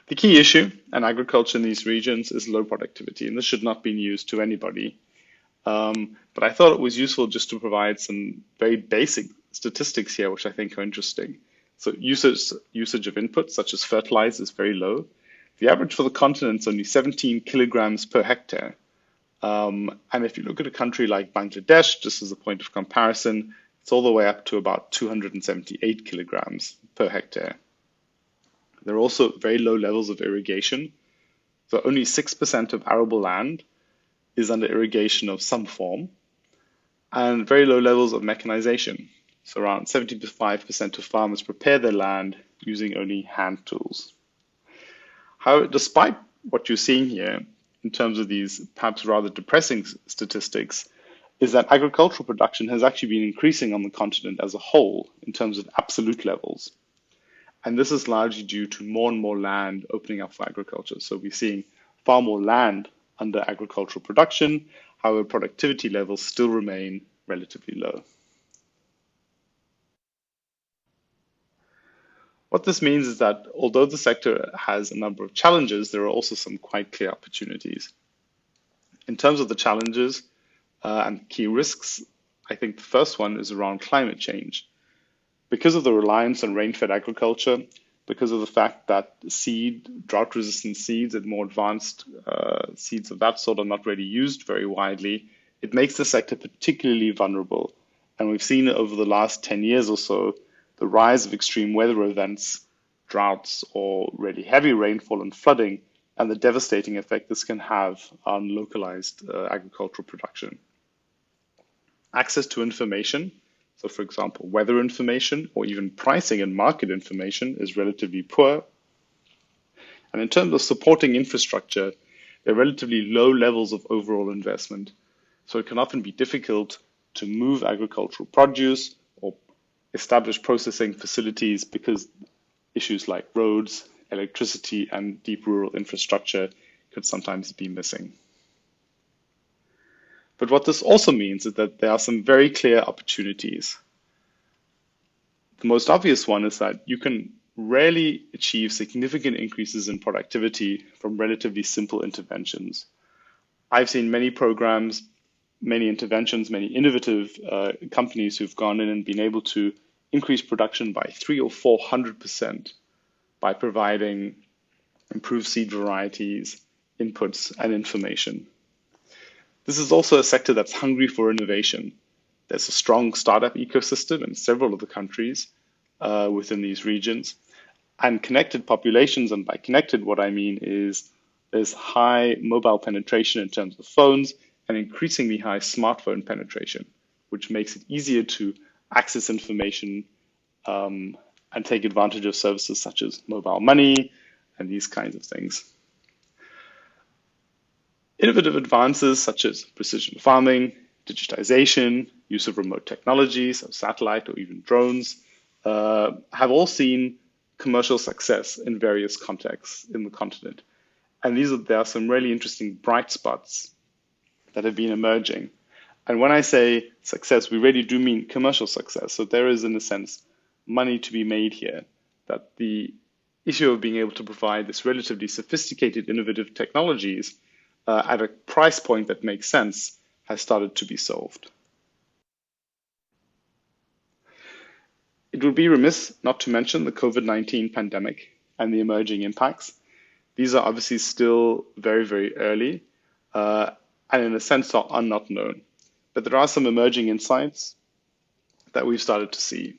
The key issue in agriculture in these regions is low productivity, and this should not be news to anybody. But I thought it was useful just to provide some very basic statistics here, which I think are interesting. So usage of inputs such as fertilizer is very low. The average for the continent is only 17 kilograms per hectare. And if you look at a country like Bangladesh, just as a point of comparison, it's all the way up to about 278 kilograms per hectare. There are also very low levels of irrigation. So only 6% of arable land is under irrigation of some form, and very low levels of mechanization. So around 75% of farmers prepare their land using only hand tools. However, despite what you're seeing here in terms of these perhaps rather depressing statistics, is that agricultural production has actually been increasing on the continent as a whole in terms of absolute levels. And this is largely due to more and more land opening up for agriculture. So we're seeing far more land under agricultural production, however, productivity levels still remain relatively low. What this means is that although the sector has a number of challenges, there are also some quite clear opportunities. In terms of the challenges and key risks, I think the first one is around climate change. Because of the reliance on rain-fed agriculture, because of the fact that drought-resistant seeds and more advanced seeds of that sort are not really used very widely, it makes the sector particularly vulnerable. And we've seen over the last 10 years or so, the rise of extreme weather events, droughts, or really heavy rainfall and flooding, and the devastating effect this can have on localized agricultural production. Access to information, so for example, weather information or even pricing and market information is relatively poor. And in terms of supporting infrastructure, there are relatively low levels of overall investment. So it can often be difficult to move agricultural produce or establish processing facilities because issues like roads, electricity, and deep rural infrastructure could sometimes be missing. But what this also means is that there are some very clear opportunities. The most obvious one is that you can rarely achieve significant increases in productivity from relatively simple interventions. I've seen many programs, many interventions, many innovative companies who've gone in and been able to increase production by 300 or 400% by providing improved seed varieties, inputs, and information. This is also a sector that's hungry for innovation. There's a strong startup ecosystem in several of the countries within these regions, and connected populations, and by connected, what I mean is there's high mobile penetration in terms of phones and increasingly high smartphone penetration, which makes it easier to access information and take advantage of services such as mobile money and these kinds of things. Innovative advances such as precision farming, digitization, use of remote technologies, so satellite or even drones, have all seen commercial success in various contexts in the continent. And there are some really interesting bright spots that have been emerging. And when I say success, we really do mean commercial success. So there is, in a sense, money to be made here, that the issue of being able to provide this relatively sophisticated, innovative technologies at a price point that makes sense has started to be solved. It would be remiss not to mention the COVID-19 pandemic and the emerging impacts. These are obviously still very, very early and in a sense are not known. But there are some emerging insights that we've started to see.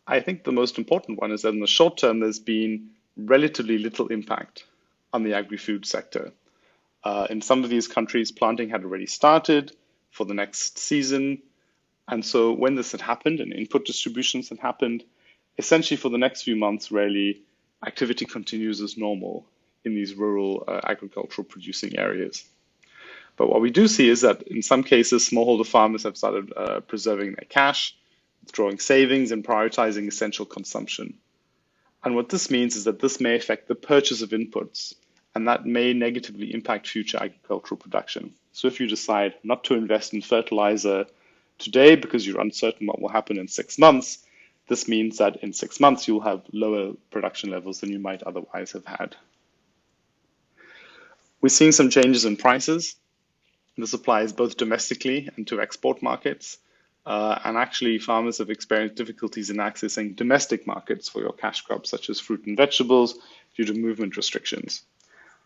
I think the most important one is that in the short term, there's been relatively little impact on the agri-food sector. In some of these countries, planting had already started for the next season. And so when this had happened and input distributions had happened, essentially for the next few months, really, activity continues as normal in these rural agricultural producing areas. But what we do see is that in some cases, smallholder farmers have started preserving their cash, withdrawing savings, and prioritizing essential consumption. And what this means is that this may affect the purchase of inputs, and that may negatively impact future agricultural production. So if you decide not to invest in fertilizer today because you're uncertain what will happen in 6 months, this means that in 6 months you'll have lower production levels than you might otherwise have had. We're seeing some changes in prices. This applies both domestically and to export markets. And actually, farmers have experienced difficulties in accessing domestic markets for your cash crops, such as fruit and vegetables, due to movement restrictions.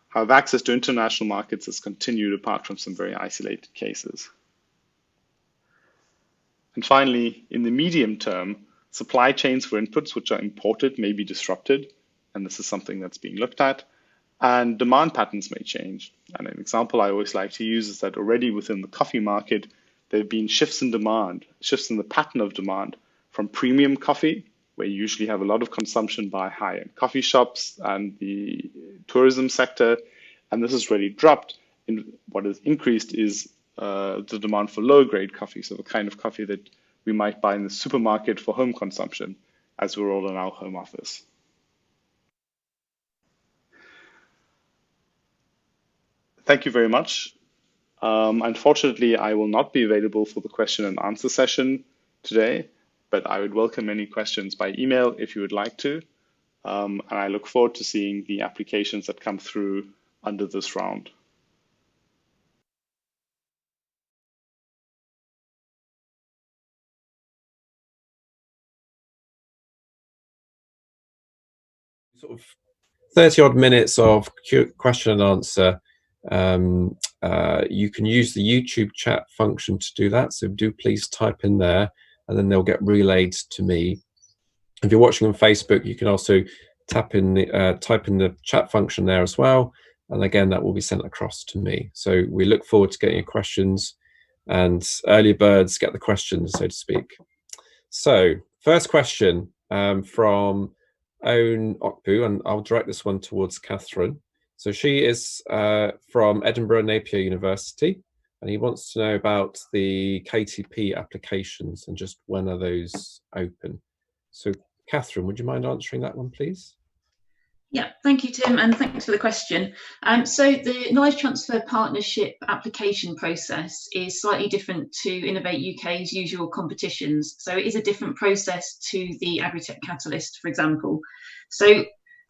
However, access to international markets has continued apart from some very isolated cases. And finally, in the medium term, supply chains for inputs which are imported may be disrupted, and this is something that's being looked at, and demand patterns may change. And an example I always like to use is that already within the coffee market, there have been shifts in demand, shifts in the pattern of demand from premium coffee, where you usually have a lot of consumption by high-end coffee shops and the tourism sector, and this has really dropped. What has increased is the demand for low-grade coffee, so the kind of coffee that we might buy in the supermarket for home consumption, as we're all in our home office. Thank you very much. Unfortunately, I will not be available for the question and answer session today, but I would welcome any questions by email if you would like to. And I look forward to seeing the applications that come through under this round. Sort of 30 odd minutes of question and answer. You can use the YouTube chat function to do that, so do please type in there and then they'll get relayed to me. If you're watching on Facebook, you can also type in the chat function there as well, and again that will be sent across to me. So we look forward to getting your questions, and early birds get the questions, so to speak. So first question from Own Okpu, and I'll direct this one towards Catherine. So she is from Edinburgh Napier University, and he wants to know about the KTP applications and just when are those open. So Catherine, would you mind answering that one, please? Yeah, thank you, Tim, and thanks for the question. So the Knowledge Transfer Partnership application process is slightly different to Innovate UK's usual competitions. So it is a different process to the AgriTech Catalyst, for example. So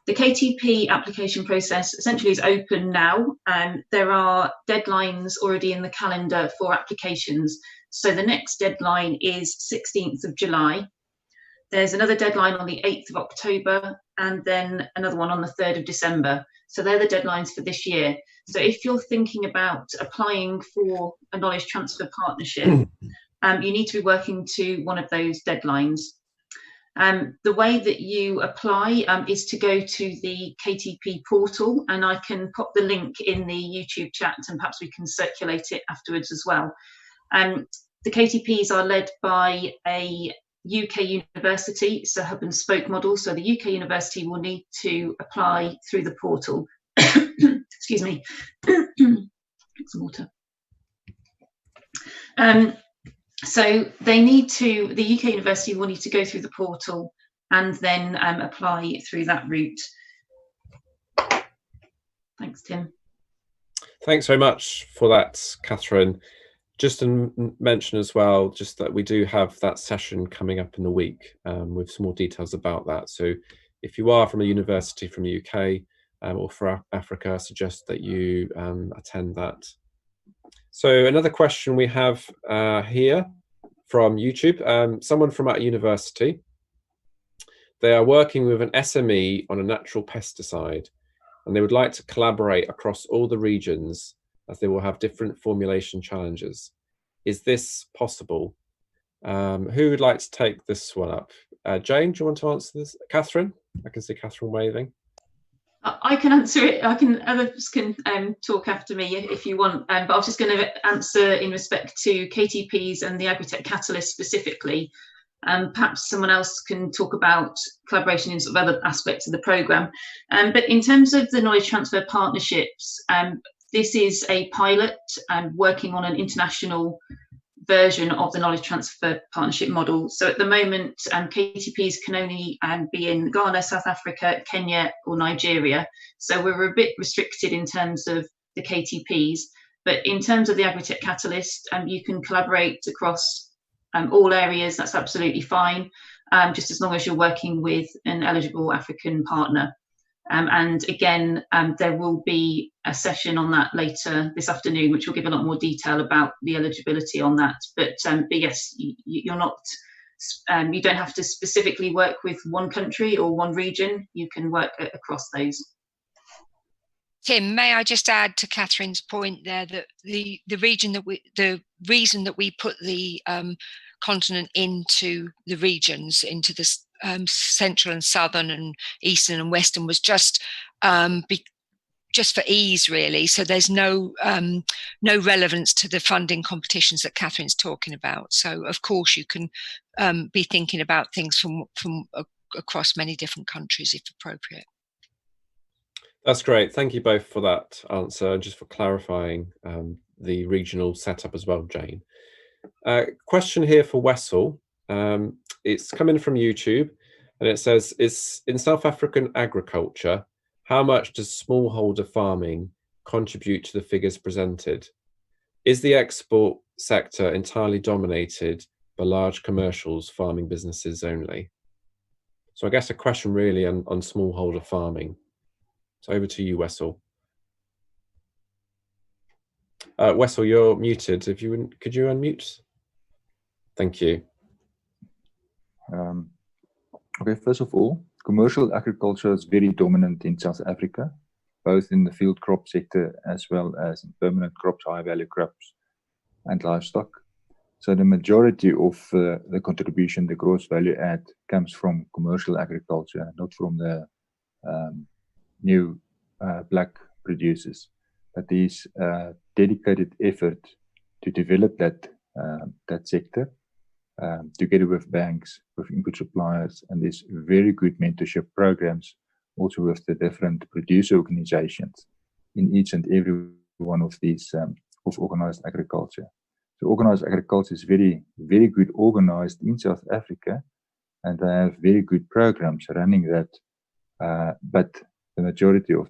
the KTP application process essentially is open now, and there are deadlines already in the calendar for applications. So the next deadline is 16th of July. There's another deadline on the 8th of October, and then another one on the 3rd of December. So they're the deadlines for this year. So if you're thinking about applying for a knowledge transfer partnership, you need to be working to one of those deadlines. The way that you apply is to go to the KTP portal, and I can pop the link in the YouTube chat and perhaps we can circulate it afterwards as well. The KTPs are led by a UK university, it's a hub and spoke model, so the UK university will need to apply through the portal. Excuse me. Some water. So they need to, the UK university will need to go through the portal and then apply through that route. Thanks, Tim. Thanks very much for that, Catherine. Just to mention as well, just that we do have that session coming up in the week with some more details about that. So if you are from a university from the UK or for Africa, I suggest that you attend that. So another question we have here from YouTube, someone from our university, they are working with an SME on a natural pesticide, and they would like to collaborate across all the regions as they will have different formulation challenges. Is this possible? Who would like to take this one up? Jane, do you want to answer this? Catherine? I can see Catherine waving. I can answer it. Others can talk after me if you want. But I was just going to answer in respect to KTPs and the AgriTech Catalyst specifically. Perhaps someone else can talk about collaboration in sort of other aspects of the programme. But in terms of the knowledge transfer partnerships, this is a pilot working on an international version of the knowledge transfer partnership model. So at the moment, KTPs can only be in Ghana, South Africa, Kenya or Nigeria. So we're a bit restricted in terms of the KTPs. But in terms of the AgriTech Catalyst, you can collaborate across all areas. That's absolutely fine, just as long as you're working with an eligible African partner. And again, there will be a session on that later this afternoon, which will give a lot more detail about the eligibility on that. But yes, you're not, you don't have to specifically work with one country or one region. You can work across those. Tim, may I just add to Catherine's point there that the reason that we put the continent into the regions, into the central and southern and eastern and western, was just for ease, really. So there's no relevance to the funding competitions that Catherine's talking about. So of course you can be thinking about things from across many different countries if appropriate. That's great. Thank you both for that answer and just for clarifying the regional setup as well, Jane. Question here for Wessel. It's coming from YouTube, and it says, "Is in South African agriculture, how much does smallholder farming contribute to the figures presented? Is the export sector entirely dominated by large commercials farming businesses only?" So I guess a question really on smallholder farming. So over to you, Wessel. Wessel, you're muted. Could you unmute? Thank you. Okay, first of all, commercial agriculture is very dominant in South Africa, both in the field crop sector as well as in permanent crops, high value crops, and livestock. So the majority of the contribution, the gross value add, comes from commercial agriculture, not from the new black producers. But there's dedicated effort to develop that sector, together with banks, with input suppliers, and there's very good mentorship programs also with the different producer organizations in each and every one of these of organized agriculture. So organized agriculture is very, very good organized in South Africa, and they have very good programs running that. But the majority of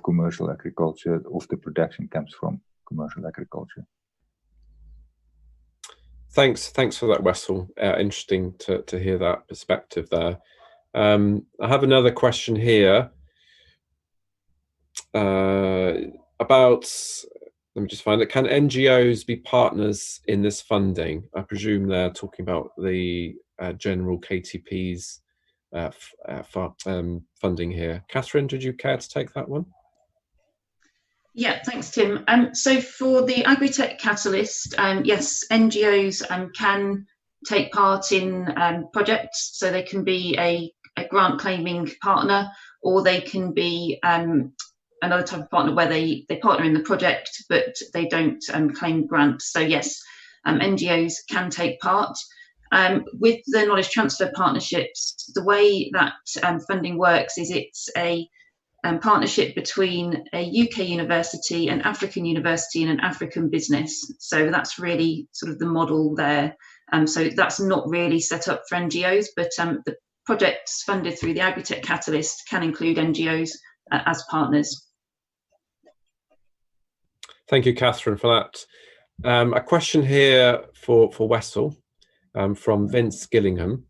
commercial agriculture, of the production, comes from commercial agriculture. Thanks for that, Wessel. Interesting to hear that perspective there. I have another question here about, let me just find it. Can NGOs be partners in this funding? I presume they're talking about the general KTP's funding here. Catherine, did you care to take that one? Yeah, thanks, Tim. So for the Agritech Catalyst, yes, NGOs can take part in projects. So they can be a grant claiming partner, or they can be another type of partner where they partner in the project, but they don't claim grants. So yes, NGOs can take part. With the knowledge transfer partnerships, the way that funding works is it's a partnership between a UK university, an African university, and an African business. So that's really sort of the model there. So that's not really set up for NGOs, but the projects funded through the Agritech Catalyst can include NGOs as partners. Thank you, Catherine, for that. A question here for Wessel from Vince Gillingham.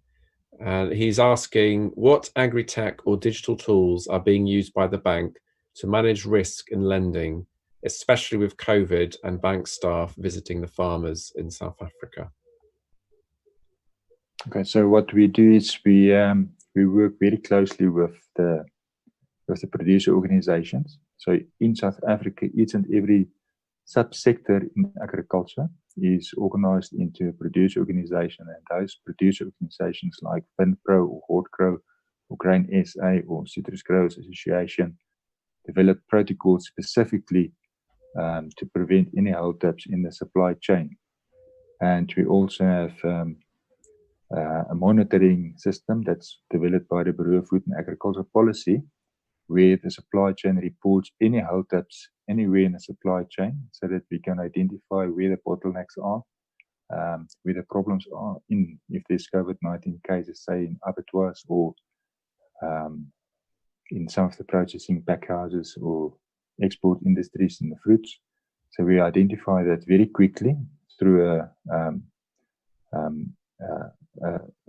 He's asking, what agri-tech or digital tools are being used by the bank to manage risk in lending, especially with COVID and bank staff visiting the farmers in South Africa? Okay, so what we do is we work very closely with the producer organizations. So in South Africa, each and every subsector in agriculture is organized into a producer organization, and those producer organizations like FinPro or HortGrow or Grain SA or Citrus Growers Association develop protocols specifically to prevent any holdups in the supply chain. And we also have a monitoring system that's developed by the Bureau of Food and Agriculture Policy, where the supply chain reports any holdups anywhere in the supply chain, so that we can identify where the bottlenecks are, where the problems are, if there's COVID-19 cases, say in abattoirs or in some of the processing packhouses or export industries in the fruits. So we identify that very quickly through a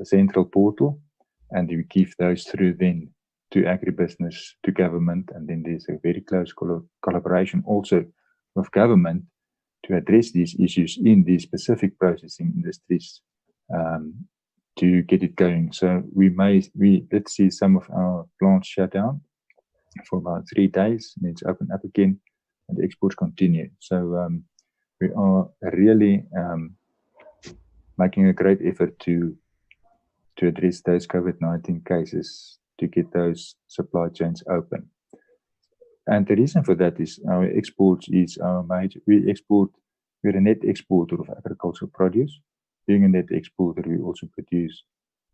central portal, and we give those through then to agribusiness, to government, and then there's a very close collaboration also with government to address these issues in these specific processing industries to get it going. So let's see some of our plants shut down for about 3 days, and it's open up again, and the exports continue. So we are really making a great effort to address those COVID-19 cases, to get those supply chains open. And the reason for that is our exports is our major. We're a net exporter of agricultural produce. Being a net exporter, we also produce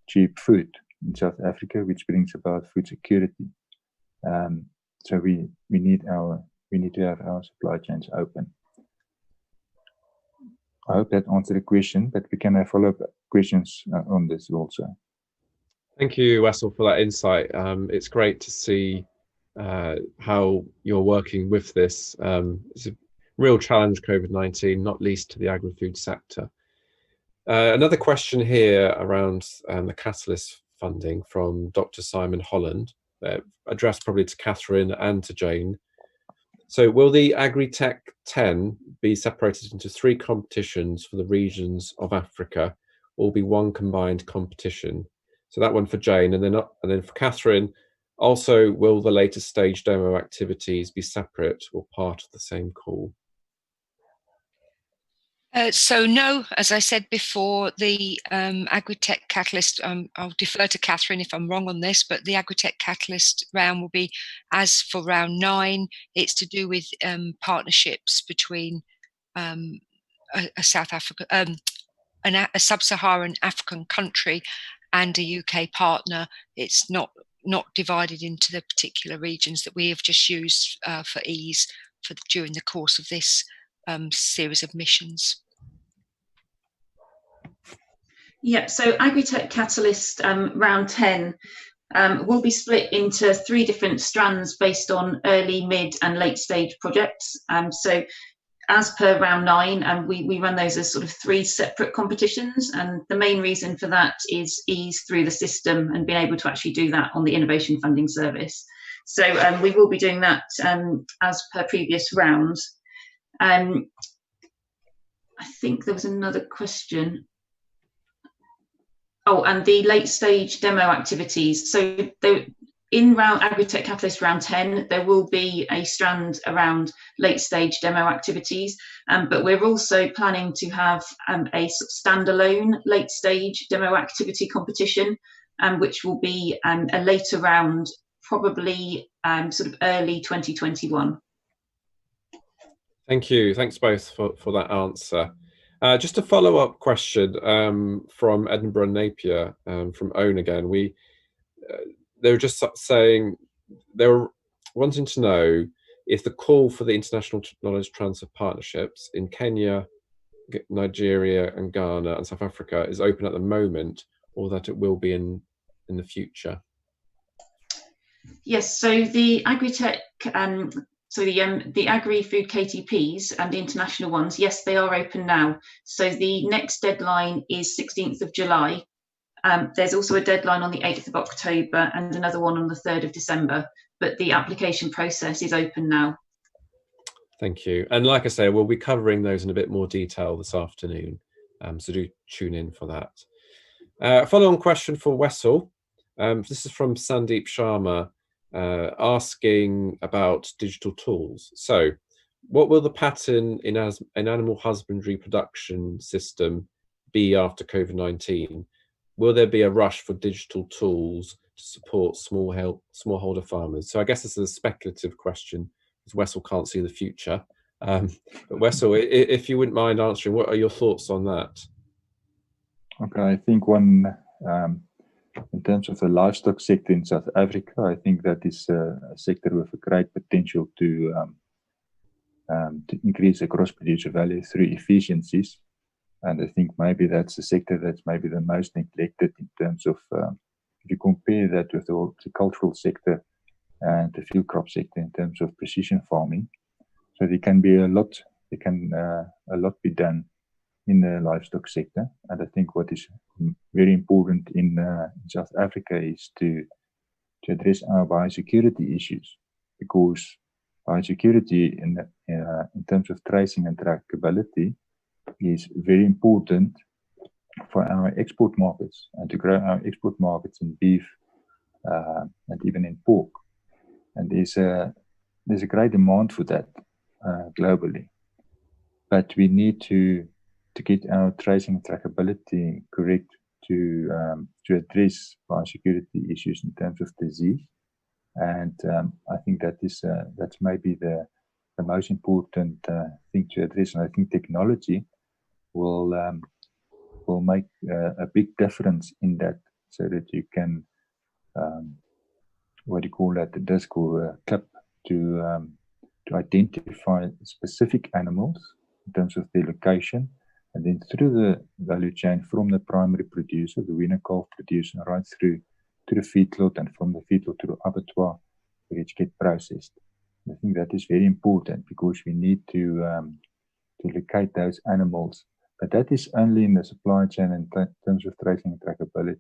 cheap food in South Africa, which brings about food security. So we need to have our supply chains open. I hope that answered the question, but we can have follow-up questions on this also. Thank you, Wessel, for that insight. It's great to see how you're working with this. It's a real challenge, COVID-19, not least to the agri-food sector. Another question here around the Catalyst funding from Dr. Simon Holland, addressed probably to Catherine and to Jane. So will the AgriTech 10 be separated into 3 competitions for the regions of Africa, or be one combined competition? So that one for Jane, and then for Catherine, also, will the later stage demo activities be separate or part of the same call? So no, as I said before, the AgriTech Catalyst, I'll defer to Catherine if I'm wrong on this, but the AgriTech Catalyst round will be, as for round 9, it's to do with partnerships between a South Africa, a sub-Saharan African country and a UK partner. It's not divided into the particular regions that we have just used for ease during the course of this series of missions. Yeah, so AgriTech Catalyst round 10 will be split into 3 different strands based on early, mid and late stage projects. So as per round 9, we run those as sort of 3 separate competitions, and the main reason for that is ease through the system and being able to actually do that on the Innovation Funding Service. So we will be doing that as per previous rounds. I think there was another question. Oh, and the late stage demo activities. So in AgriTech Catalyst round 10, there will be a strand around late stage demo activities, but we're also planning to have a sort of standalone late stage demo activity competition, which will be a later round, probably sort of early 2021. Thank you. Thanks both for that answer. Just a follow-up question from Edinburgh Napier, from Own again. They were just saying, they were wanting to know if the call for the international knowledge transfer partnerships in Kenya, Nigeria and Ghana and South Africa is open at the moment, or that it will be in the future. Yes, so the AgriTech, the AgriFood KTPs and the international ones, yes, they are open now. So the next deadline is 16th of July. There's also a deadline on the 8th of October and another one on the 3rd of December, but the application process is open now. Thank you. And like I say, we'll be covering those in a bit more detail this afternoon, so do tune in for that. Follow-on question for Wessel. This is from Sandeep Sharma, asking about digital tools. So what will the pattern in an animal husbandry production system be after COVID-19? Will there be a rush for digital tools to support smallholder farmers? So I guess this is a speculative question, because Wessel can't see the future. But Wessel, if you wouldn't mind answering, what are your thoughts on that? Okay, I think one, in terms of the livestock sector in South Africa, I think that is a sector with a great potential to increase the gross producer value through efficiencies. And I think maybe that's a sector that's maybe the most neglected in terms of, if you compare that with the horticultural sector and the field crop sector in terms of precision farming. So there can be a lot be done in the livestock sector. And I think what is very important in South Africa is to address our biosecurity issues, because biosecurity in terms of tracing and trackability is very important for our export markets, and to grow our export markets in beef and even in pork. And there's a great demand for that globally. But we need to get our tracing and trackability correct to address biosecurity issues in terms of disease. And I think that's maybe the most important thing to address. And I think technology will make a big difference in that, so that you can what do you call that? The disc or a clip to identify specific animals in terms of their location, and then through the value chain from the primary producer, the winner calf producer, right through to the feedlot, and from the feedlot to the abattoir, which get processed. I think that is very important, because we need to locate those animals. But that is only in the supply chain in terms of tracing and trackability.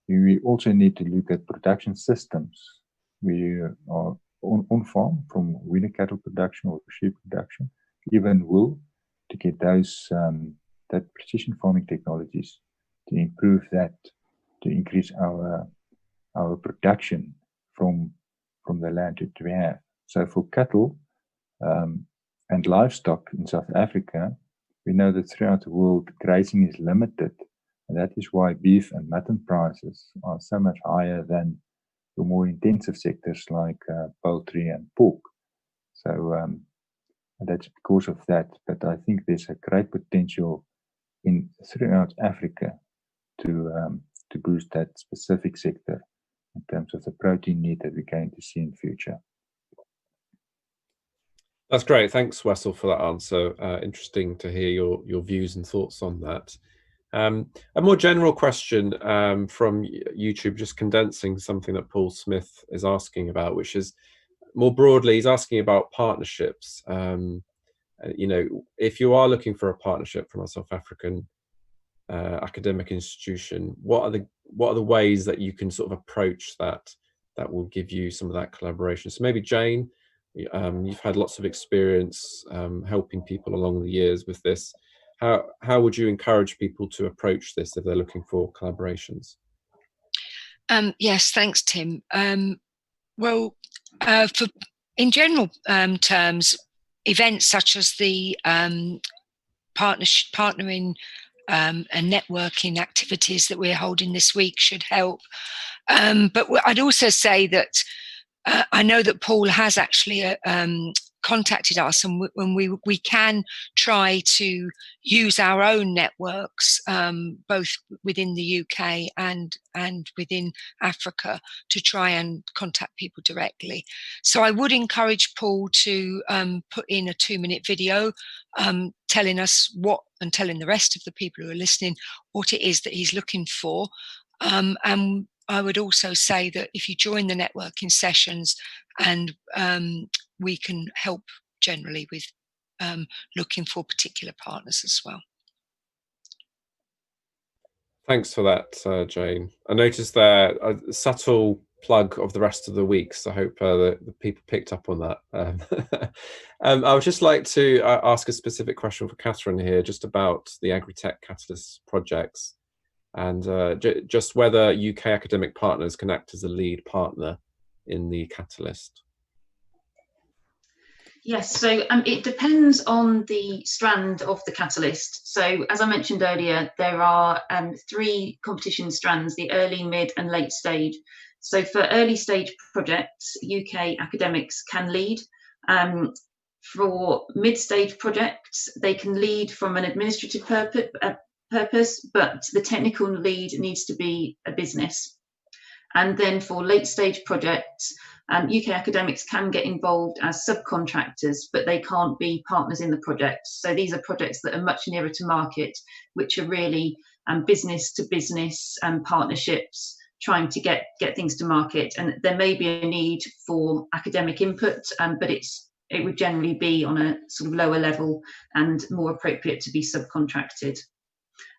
We also need to look at production systems. We are on farm, from weaner cattle production or sheep production, even wool, to get those that precision farming technologies to improve that, to increase our production from the land that we have. So for cattle and livestock in South Africa, we know that throughout the world grazing is limited, and that is why beef and mutton prices are so much higher than the more intensive sectors like poultry and pork. So that's because of that. But I think there's a great potential throughout Africa to boost that specific sector in terms of the protein need that we're going to see in future. That's great. Thanks, Wessel, for that answer. Interesting to hear your views and thoughts on that. A more general question from YouTube, just condensing something that Paul Smith is asking about, which is more broadly, he's asking about partnerships. If you are looking for a partnership from a South African academic institution, what are the ways that you can sort of approach that will give you some of that collaboration? So maybe Jane, you've had lots of experience helping people along the years with this. How would you encourage people to approach this if they're looking for collaborations? Yes, thanks, Tim. Well, in general terms, events such as the partnering and networking activities that we're holding this week should help. But I'd also say that I know that Paul has actually contacted us, and when we can try to use our own networks, both within the UK and within Africa, to try and contact people directly. So I would encourage Paul to put in a 2-minute video telling us and telling the rest of the people who are listening what it is that he's looking for. And I would also say that if you join the networking sessions, and we can help generally with looking for particular partners as well. Thanks for that, Jane. I noticed there a subtle plug of the rest of the week, so I hope the people picked up on that. I would just like to ask a specific question for Catherine here, just about the Agritech Catalyst projects, and just whether UK academic partners can act as a lead partner in the Catalyst. Yes, so it depends on the strand of the Catalyst. So as I mentioned earlier, there are 3 competition strands: the early, mid and late stage. So for early stage projects, UK academics can lead. For mid-stage projects, they can lead from an administrative purpose, but the technical lead needs to be a business. And then for late stage projects, UK academics can get involved as subcontractors, but they can't be partners in the project. So these are projects that are much nearer to market, which are really business to business partnerships, trying to get things to market. And there may be a need for academic input, but it would generally be on a sort of lower level and more appropriate to be subcontracted.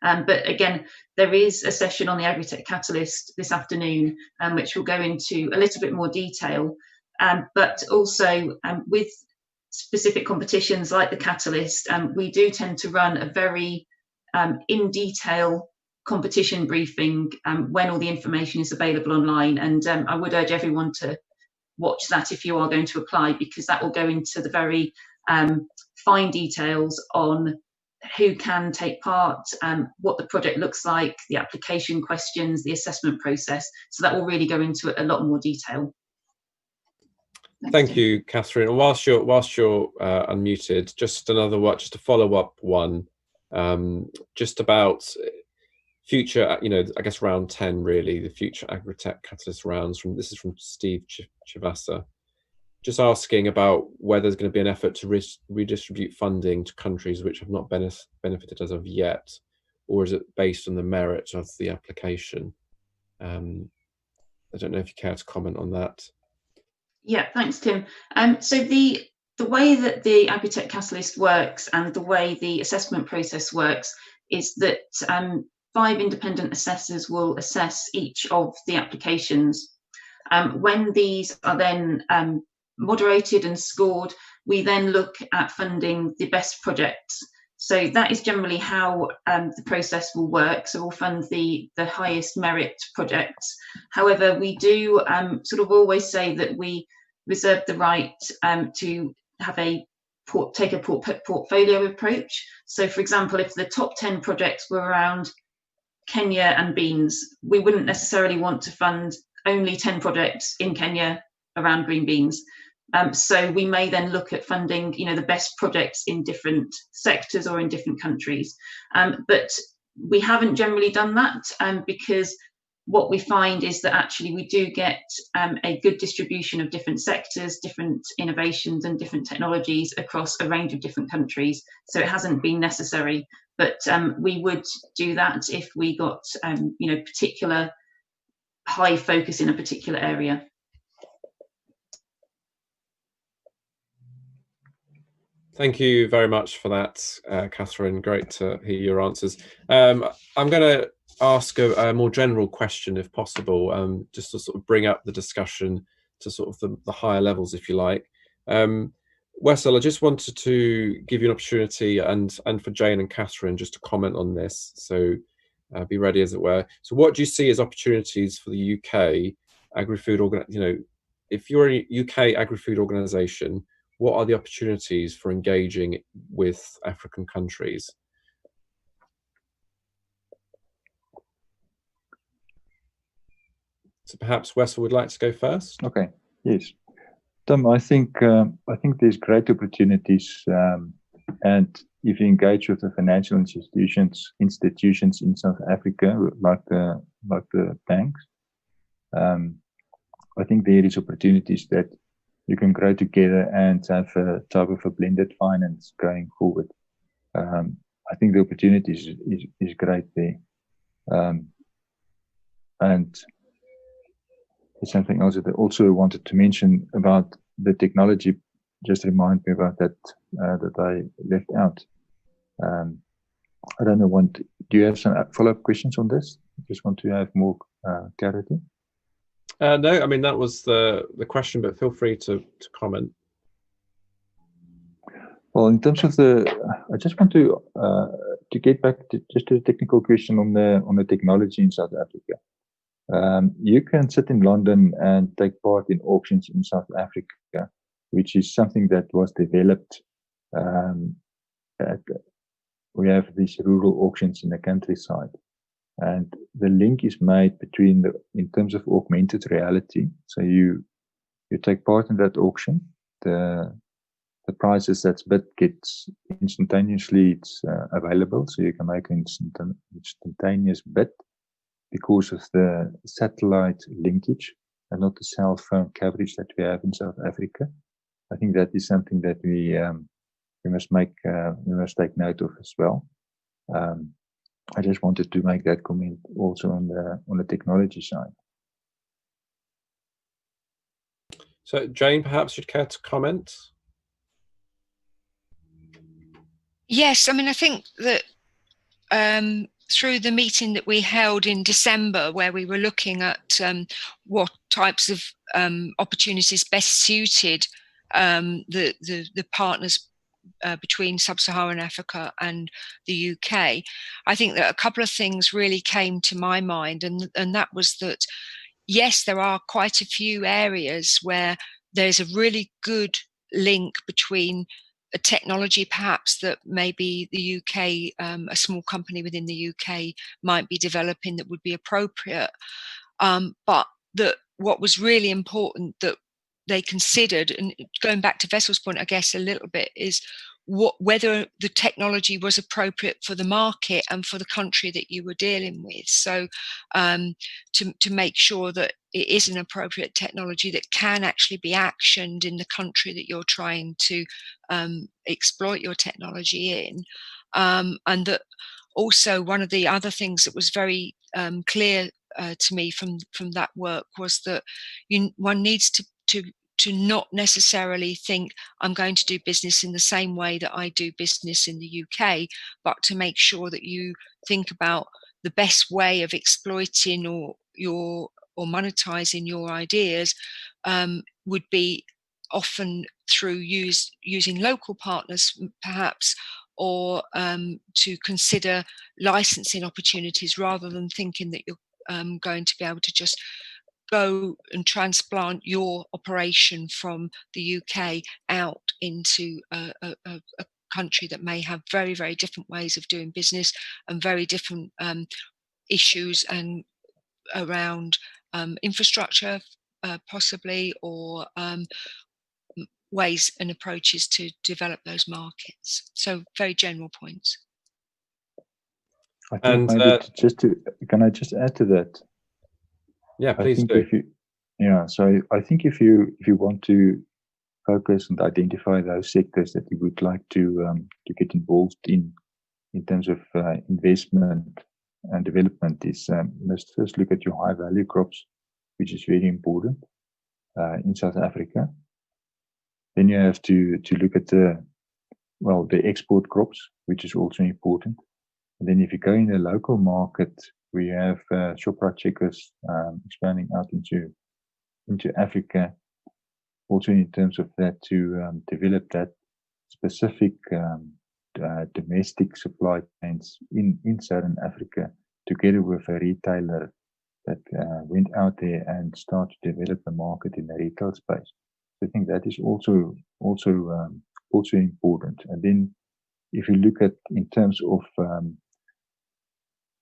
But again, there is a session on the Agritech Catalyst this afternoon, which will go into a little bit more detail. But also with specific competitions like the Catalyst, we do tend to run a very in detail competition briefing when all the information is available online. And I would urge everyone to watch that if you are going to apply, because that will go into the very fine details on who can take part, what the project looks like, the application questions, the assessment process. So that will really go into a lot more detail. Thank you, Catherine. And whilst you're unmuted, just a follow-up one, just about future, I guess round 10 really, the future Agritech Catalyst rounds. This is from Steve Chivasa. Just asking about whether there's going to be an effort to redistribute funding to countries which have not benefited as of yet, or is it based on the merit of the application? I don't know if you care to comment on that. Yeah, thanks, Tim. So the way that the Agritech Catalyst works and the way the assessment process works is that 5 independent assessors will assess each of the applications. When these are then moderated and scored, we then look at funding the best projects. So that is generally how the process will work. So we'll fund the highest merit projects. However, we do sort of always say that we reserve the right to have take a portfolio approach. So for example, if the top 10 projects were around Kenya and beans, we wouldn't necessarily want to fund only 10 projects in Kenya around green beans. So we may then look at funding, the best projects in different sectors or in different countries. But we haven't generally done that because what we find is that actually we do get a good distribution of different sectors, different innovations and different technologies across a range of different countries. So it hasn't been necessary, but we would do that if we got, particular high focus in a particular area. Thank you very much for that, Catherine. Great to hear your answers. I'm going to ask a more general question, if possible, just to sort of bring up the discussion to sort of the higher levels, if you like. Wessel, I just wanted to give you an opportunity and for Jane and Catherine just to comment on this. So be ready, as it were. So what do you see as opportunities for the UK AgriFood, if you're a UK AgriFood organisation, what are the opportunities for engaging with African countries? So perhaps Wessel would like to go first. Okay. Yes, Tom. I think there's great opportunities, and if you engage with the financial institutions in South Africa, like the banks, I think there is opportunities that you can grow together and have a type of a blended finance going forward. I think the opportunities is great there. And there's something else that I also wanted to mention about the technology. Just remind me about that that I left out. I don't know. Do you have some follow-up questions on this? I just want to have more clarity. No, I mean, that was the question, but feel free to comment. Well, in terms of I just want to get back to just a technical question on the technology in South Africa. You can sit in London and take part in auctions in South Africa, which is something that was developed. We have these rural auctions in the countryside. And the link is made in terms of augmented reality. So you take part in that auction. The prices that's bid gets instantaneously available, so you can make an instantaneous bid because of the satellite linkage and not the cell phone coverage that we have in South Africa. I think that is something that we must take note of as well. I just wanted to make that comment also on the technology side. So, Jane, perhaps you'd care to comment? Yes, I mean, I think that through the meeting that we held in December, where we were looking at what types of opportunities best suited the partners between Sub-Saharan Africa and the UK, I think that a couple of things really came to my mind, and that was that, yes, there are quite a few areas where there's a really good link between a technology perhaps that maybe the UK, a small company within the UK might be developing that would be appropriate. But that what was really important that they considered, and going back to Wessel's point, I guess a little bit, is whether the technology was appropriate for the market and for the country that you were dealing with. So to make sure that it is an appropriate technology that can actually be actioned in the country that you're trying to exploit your technology in. And that also one of the other things that was very clear to me from that work was that one needs to not necessarily think I'm going to do business in the same way that I do business in the UK, but to make sure that you think about the best way of exploiting or monetizing your ideas would be often through using local partners perhaps, or to consider licensing opportunities rather than thinking that you're going to be able to just go and transplant your operation from the UK out into a country that may have very, very different ways of doing business and very different issues and around infrastructure possibly, or ways and approaches to develop those markets. So very general points. I think can I just add to that? Yeah, please do. I think if you want to focus and identify those sectors that you would like to get involved in terms of investment and development, is let's first look at your high value crops, which is very important in South Africa. Then you have to look at the export crops, which is also important. And then if you go in the local market, we have Shoprite Checkers expanding out into Africa, also in terms of that to develop that specific domestic supply chains in Southern Africa, together with a retailer that went out there and started to develop a market in the retail space. So I think that is also important. And then if you look at in terms of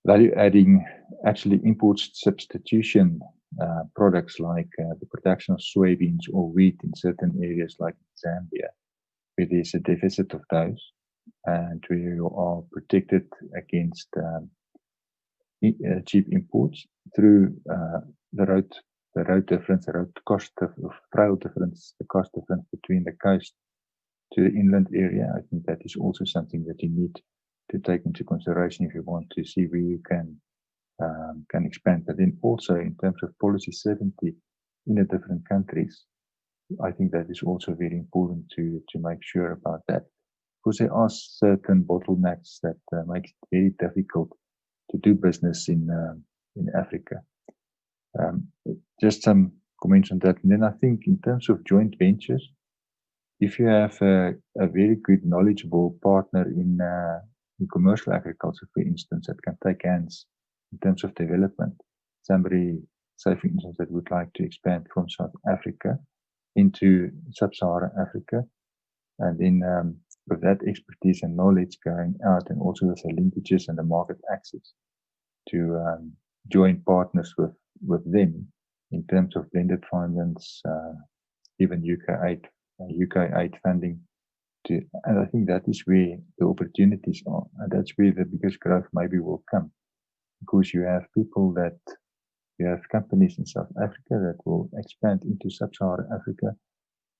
value adding, actually import substitution products like the production of soybeans or wheat in certain areas like Zambia, where there's a deficit of those, and where you are protected against cheap imports through the road difference, the road cost of trail difference, the cost difference between the coast to the inland area. I think that is also something that you need to take into consideration if you want to see where you can expand. But then also in terms of policy certainty in the different countries, I think that is also very important to make sure about that, because there are certain bottlenecks that make it very difficult to do business in Africa. Just some comments on that. And then I think in terms of joint ventures, if you have a very good knowledgeable partner in commercial agriculture, for instance, that can take hands in terms of development, somebody, say for instance, that would like to expand from South Africa into Sub-Saharan Africa, and then with that expertise and knowledge going out, and also with the linkages and the market access, to join partners with them in terms of blended finance, even UK aid funding. And I think that is where the opportunities are, and that's where the biggest growth maybe will come, because you have companies in South Africa that will expand into Sub-Saharan Africa.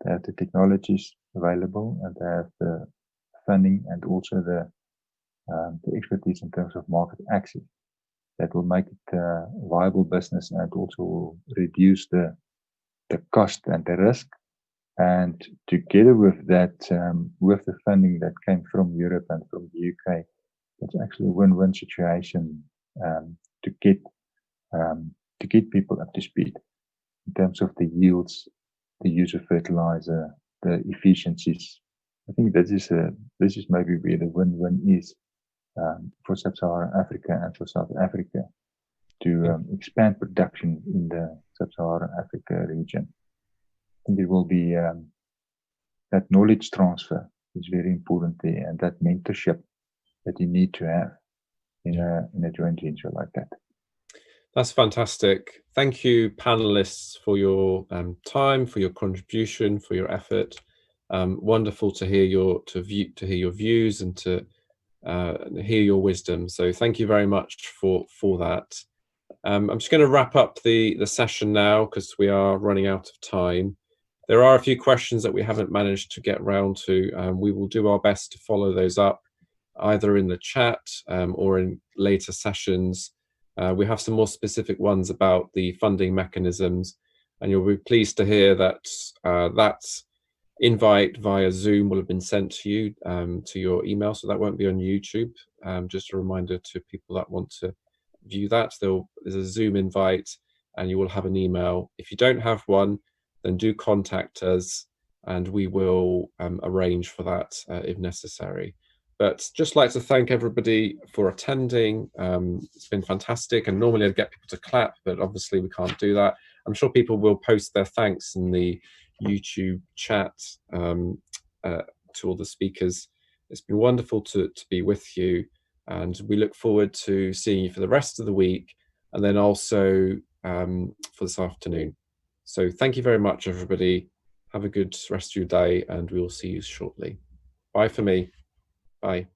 They have the technologies available, and they have the funding and also the expertise in terms of market access that will make it a viable business, and also reduce the cost and the risk. And together with that, with the funding that came from Europe and from the UK, it's actually a win-win situation to get people up to speed in terms of the yields, the use of fertilizer, the efficiencies. I think this is maybe where the win-win is for Sub-Saharan Africa and for South Africa to expand production in the Sub-Saharan Africa region. I think it will be that knowledge transfer is very important there, and that mentorship that you need to have in a joint venture like that. That's fantastic. Thank you, panelists, for your time, for your contribution, for your effort. Wonderful to hear your views and to hear your wisdom. So thank you very much for that. I'm just going to wrap up the session now, because we are running out of time. There are a few questions that we haven't managed to get round to. We will do our best to follow those up, either in the chat or in later sessions. We have some more specific ones about the funding mechanisms, and you'll be pleased to hear that that invite via Zoom will have been sent to you to your email, so that won't be on YouTube. Just a reminder to people that want to view that. There's a Zoom invite and you will have an email. If you don't have one, then do contact us and we will arrange for that if necessary. But just like to thank everybody for attending. It's been fantastic, and normally I'd get people to clap, but obviously we can't do that. I'm sure people will post their thanks in the YouTube chat to all the speakers. It's been wonderful to be with you, and we look forward to seeing you for the rest of the week, and then also for this afternoon. So thank you very much, everybody. Have a good rest of your day, and we will see you shortly. Bye for me. Bye.